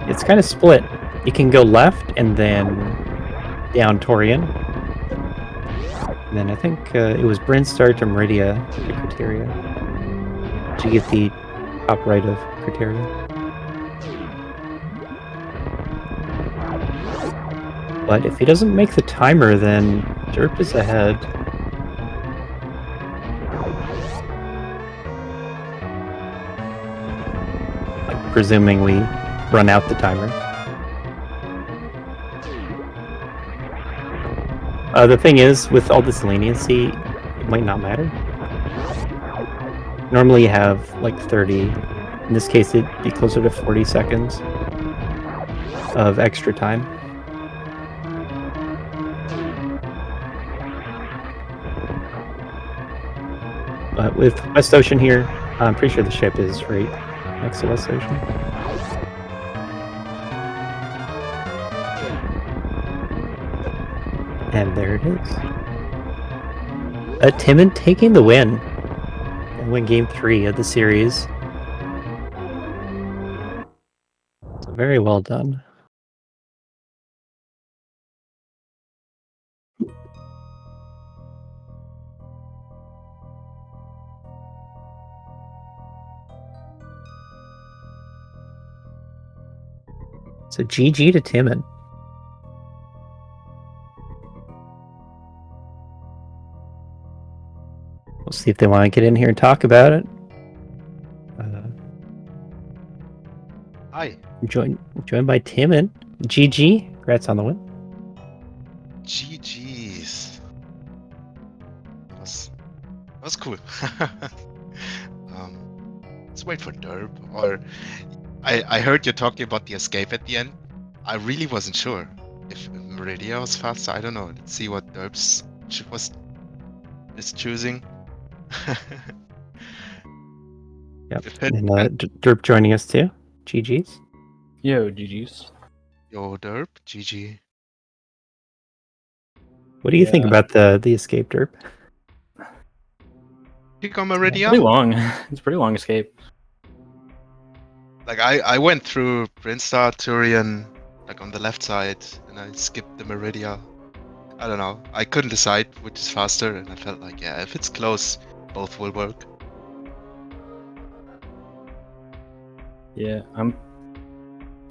It's kind of split. You can go left and then down Torian. And then I think it was Brinstar to Meridia to Criteria. Did you get the top right of Criteria? But if he doesn't make the timer, then Derp is ahead. Like, presuming we run out the timer. The thing is, with all this leniency, it might not matter. Normally you have like 30. In this case, it'd be closer to 40 seconds of extra time. But with West Ocean here, I'm pretty sure the ship is right next to West Ocean. And there it is. Timon taking the win. And win game 3 of the series. So very well done. So GG to Timon. We'll see if they want to get in here and talk about it. Hi. Joined by Timon. GG. Congrats on the win. GG's. That was cool. Let's wait for derp. Or I heard you talking about the escape at the end. I really wasn't sure if Meridia was faster. I don't know. Let's see what derp's is choosing. Yep. And derp joining us too. GG's. Yo, GG's. Yo, derp. GG. What do you think about the escape, derp? Pick on Meridia? Pretty long. It's a pretty long escape. Like I went through Brinstar, Turian, like on the left side, and I skipped the Meridia. I don't know. I couldn't decide which is faster, and I felt like, yeah, if it's close, both will work. Yeah, I'm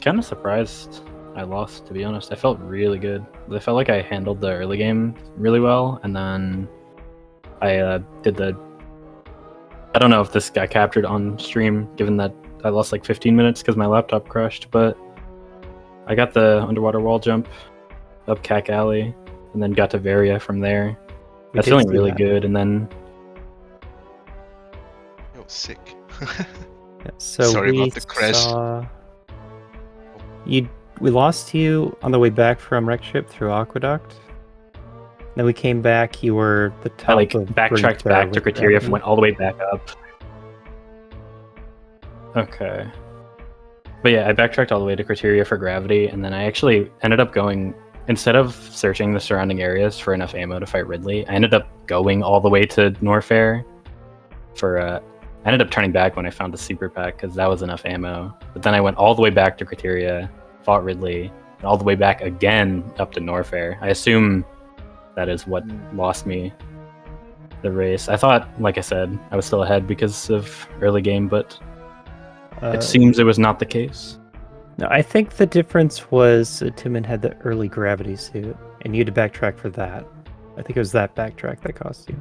kind of surprised I lost, to be honest. I felt really good. I felt like I handled the early game really well, and then I did the... I don't know if this got captured on stream, given that I lost like 15 minutes because my laptop crashed, but I got the underwater wall jump up Cack Alley, and then got to Varia from there. I was feeling really good, and then... Yo, sick. Yeah, so sorry about the crash. We lost you on the way back from Wreck Ship through Aqueduct. Then we came back, you were the top. I like backtracked back to Criteria, went all the way back up. Okay. But yeah, I backtracked all the way to Criteria for Gravity, and then I actually ended up going, instead of searching the surrounding areas for enough ammo to fight Ridley, I ended up going all the way to Norfair for, I ended up turning back when I found the super pack, because that was enough ammo. But then I went all the way back to Criteria, fought Ridley, and all the way back again up to Norfair. I assume that is what lost me the race. I thought, like I said, I was still ahead because of early game, but it seems it was not the case. No, I think the difference was Timon had the early gravity suit, and you had to backtrack for that. I think it was that backtrack that cost you.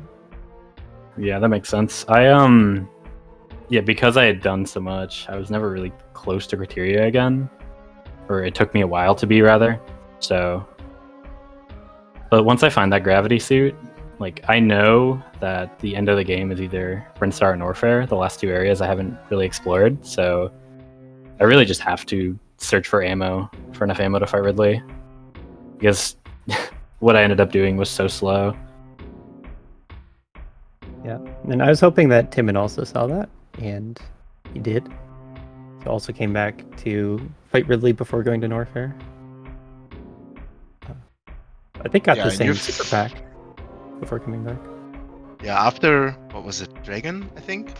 Yeah, that makes sense. Yeah, because I had done so much, I was never really close to Criteria again. Or it took me a while to be, rather. So... But once I find that gravity suit, like, I know that the end of the game is either Brinstar or Norfair, the last two areas I haven't really explored, so I really just have to search for ammo, for enough ammo to fight Ridley. Because what I ended up doing was so slow. Yeah, and I was hoping that Timon also saw that, and he did. He also came back to fight Ridley before going to Norfair. I think got Yeah, the and same you've- super pack before coming back. Yeah, after, what was it, Dragon, I think?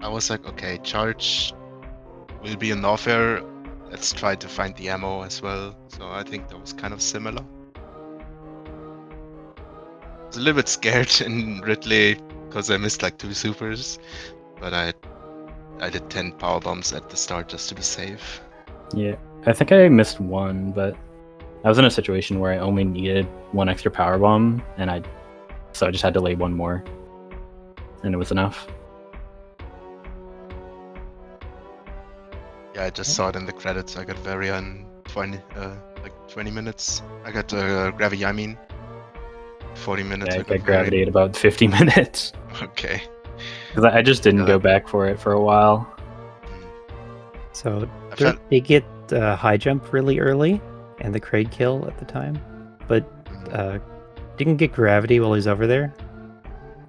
I was like, okay, charge will be in Norfair. Let's try to find the ammo as well. So I think that was kind of similar. I was a little bit scared in Ridley because I missed like 2 supers, but I did 10 power bombs at the start just to be safe. Yeah, I think I missed one, but I was in a situation where I only needed 1 extra power bomb, and so I just had to lay 1 more, and it was enough. Yeah, I just saw it in the credits. I got Varia in 20 minutes. I got Gravity, I mean. 40 minutes. Yeah, I I got got Gravity at about 50 minutes. Okay. Because I just didn't Yeah, go back for it for a while. So I felt they get high jump really early and the Kraid kill at the time, but didn't get gravity while he's over there.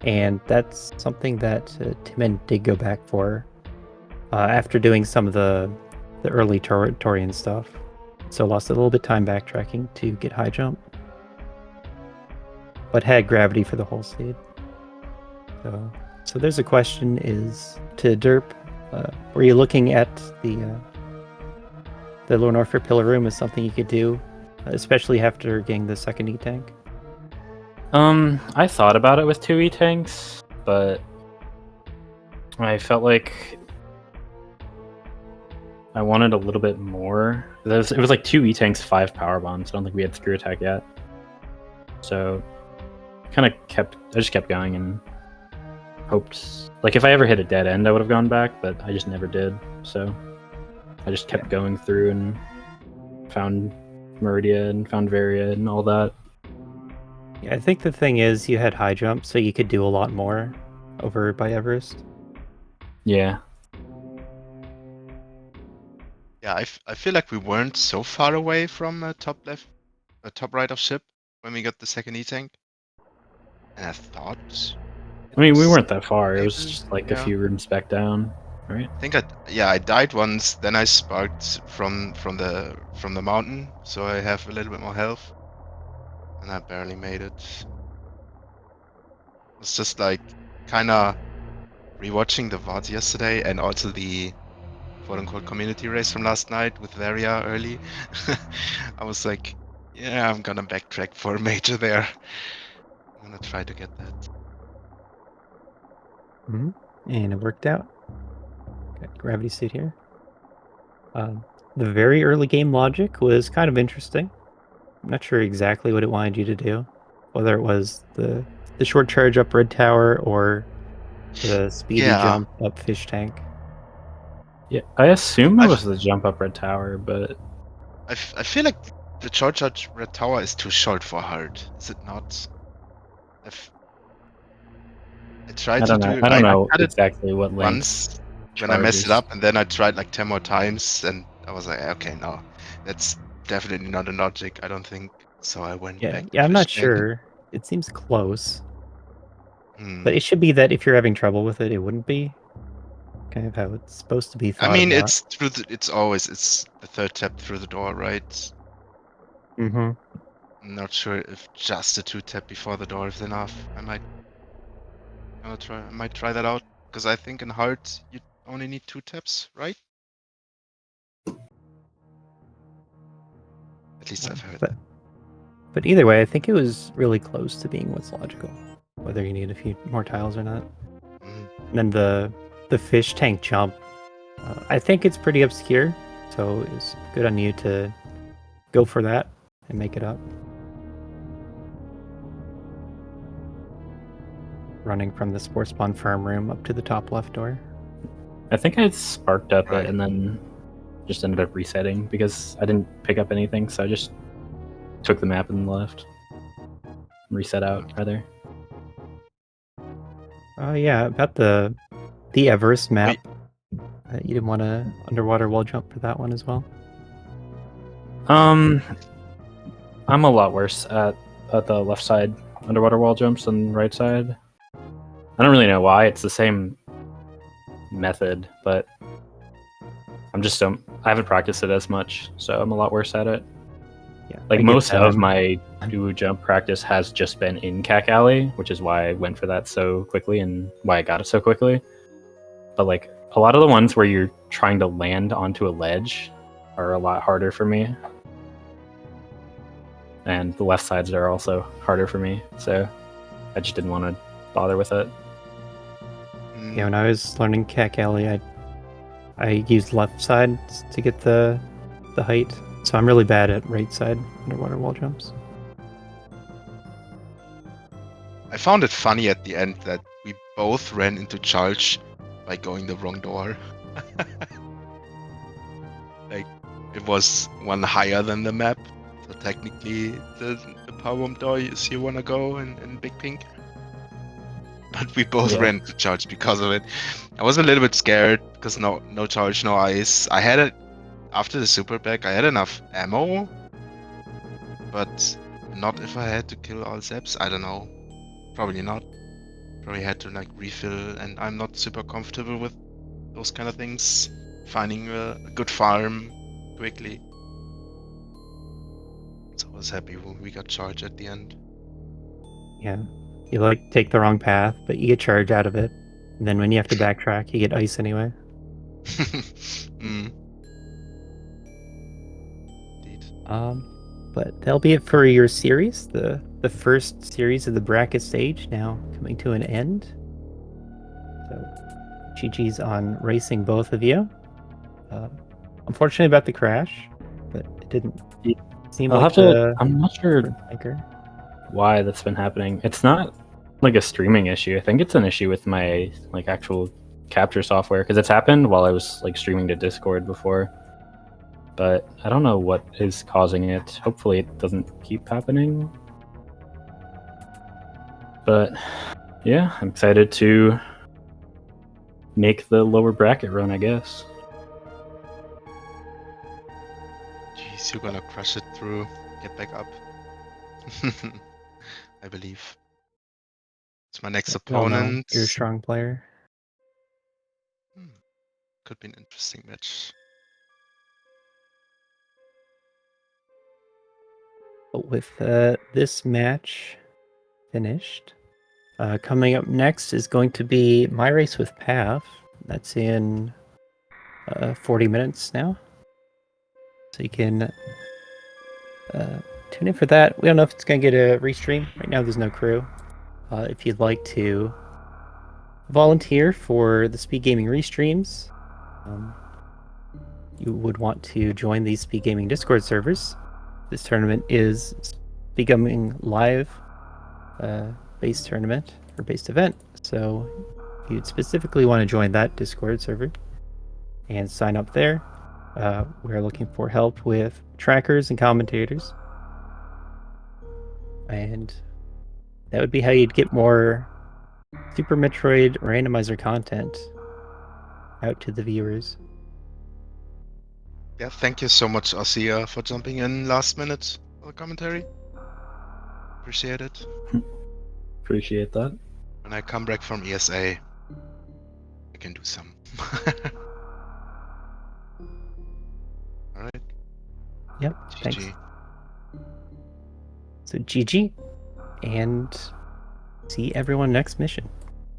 And that's something that Timon did go back for after doing some of the early Torian stuff. So lost a little bit of time backtracking to get high jump, but had gravity for the whole seed. So there's a question: is to derp? Were you looking at the Lone Orpher Pillar Room as something you could do, especially after getting the second E-Tank? I thought about it with 2 E-Tanks, but I felt like I wanted a little bit more. It was like 2 E-Tanks, 5 power bombs. I don't think we had Screw Attack yet. So I just kept going and hoped, like, if I ever hit a dead end, I would have gone back, but I just never did. So I just kept going through and found Meridia and found Varia and all that. Yeah, I think the thing is you had high jump, so you could do a lot more over by Everest. Yeah. Yeah, I feel like we weren't so far away from top right of ship when we got the second E-Tank. And I thought... I mean, we was weren't that far. It was stable, just like a yeah. few rooms back down, right? I think I died once, then I sparked from the mountain, so I have a little bit more health. And I barely made it. It's just like kinda rewatching the VODs yesterday and also the quote-unquote community race from last night with Varia early. I was like, yeah, I'm gonna backtrack for a major there. I'm gonna try to get that. Mm-hmm. And it worked out. Got gravity suit here. The very early game logic was kind of interesting. I'm not sure exactly what it wanted you to do, whether it was the short charge up Red Tower or the speedy Yeah. jump up Fish Tank. Yeah, I assume it I've- was the jump up Red Tower, but I feel like the charge Red Tower is too short for hard, is it not? I tried I to don't know. do I don't know cut it exactly what length once when I messed it charges. up, and then I tried like 10 more times, and I was like, okay, no, that's definitely not a logic. I don't think so. I went Yeah, back to yeah, I'm not Fish Tank. sure. It seems close, Hmm. but it should be that if you're having trouble with it, it wouldn't be. Kind of how it's supposed to be I thought mean, about. it's through it's the third tap through the door, right? Mm-hmm. I'm not sure if just a 2 tap before the door is enough. I might try that out because I think in hard you only need 2 taps, right? At least I've heard that. But either way, I think it was really close to being what's logical, whether you need a few more tiles or not. Mhm. And then the fish tank jump, I think it's pretty obscure, so it's good on you to go for that and make it up. Running from the sports spawn farm room up to the top left door. I think I sparked up Right. it and then just ended up resetting because I didn't pick up anything, so I just took the map and left. Reset out, rather. Oh yeah, about the Everest map. Wait. You didn't want to underwater wall jump for that one as well. I'm a lot worse at the left side underwater wall jumps than right side. I don't really know why. It's the same method, but I'm just I haven't practiced it as much, so I'm a lot worse at it. Yeah, I Like get most that. of my duo jump practice has just been in Cac Alley, which is why I went for that so quickly and why I got it so quickly. But like a lot of the ones where you're trying to land onto a ledge are a lot harder for me. And the left sides are also harder for me, so I just didn't want to bother with it. Yeah, when I was learning Cac Alley, I used left side to get the height, so I'm really bad at right side underwater wall jumps. I found it funny at the end that we both ran into charge by going the wrong door. Like, it was one higher than the map, so technically the power bomb door is you wanna go in Big Pink. But we both Yeah. ran into charge because of it. I was a little bit scared because no charge, no ice. I had it after the super back. I had enough ammo, but not if I had to kill all Zeps. I don't know. Probably not. Probably had to like refill, and I'm not super comfortable with those kind of things. Finding a good farm quickly. So I was happy when we got charged at the end. Yeah, you like take the wrong path, but you get charge out of it, and then when you have to backtrack, you get ice anyway. Mm. Indeed. But that'll be it for your series. The first series of the bracket stage now coming to an end. So, GG's on racing both of you. Unfortunately about the crash, but it didn't seem I'll like have to. I'm not sure anchor. why that's been happening. It's not like a streaming issue. I think it's an issue with my like actual capture software because it's happened while I was like streaming to Discord before. But I don't know what is causing it. Hopefully it doesn't keep happening. But yeah, I'm excited to make the lower bracket run, I guess. Jeez, you're gonna crush it through. Get back up. I believe. It's my next We all know opponent. you're a strong player. Could be an interesting match. But with this match finished, coming up next is going to be my race with Pav. That's in 40 minutes now. So you can tune in for that. We don't know if it's going to get a restream. Right now there's no crew. If you'd like to volunteer for the Speed Gaming restreams, you would want to join the Speed Gaming Discord servers. This tournament is Speed Gaming Live based tournament or based event. So you'd specifically want to join that Discord server and sign up there. We're looking for help with trackers and commentators. And that would be how you'd get more Super Metroid randomizer content out to the viewers. Yeah, thank you so much, Ossia, for jumping in last minute for the commentary. Appreciate it. Appreciate that. When I come back from ESA, I can do some. Alright. Yep, GG. thanks. So GG, and see everyone next mission.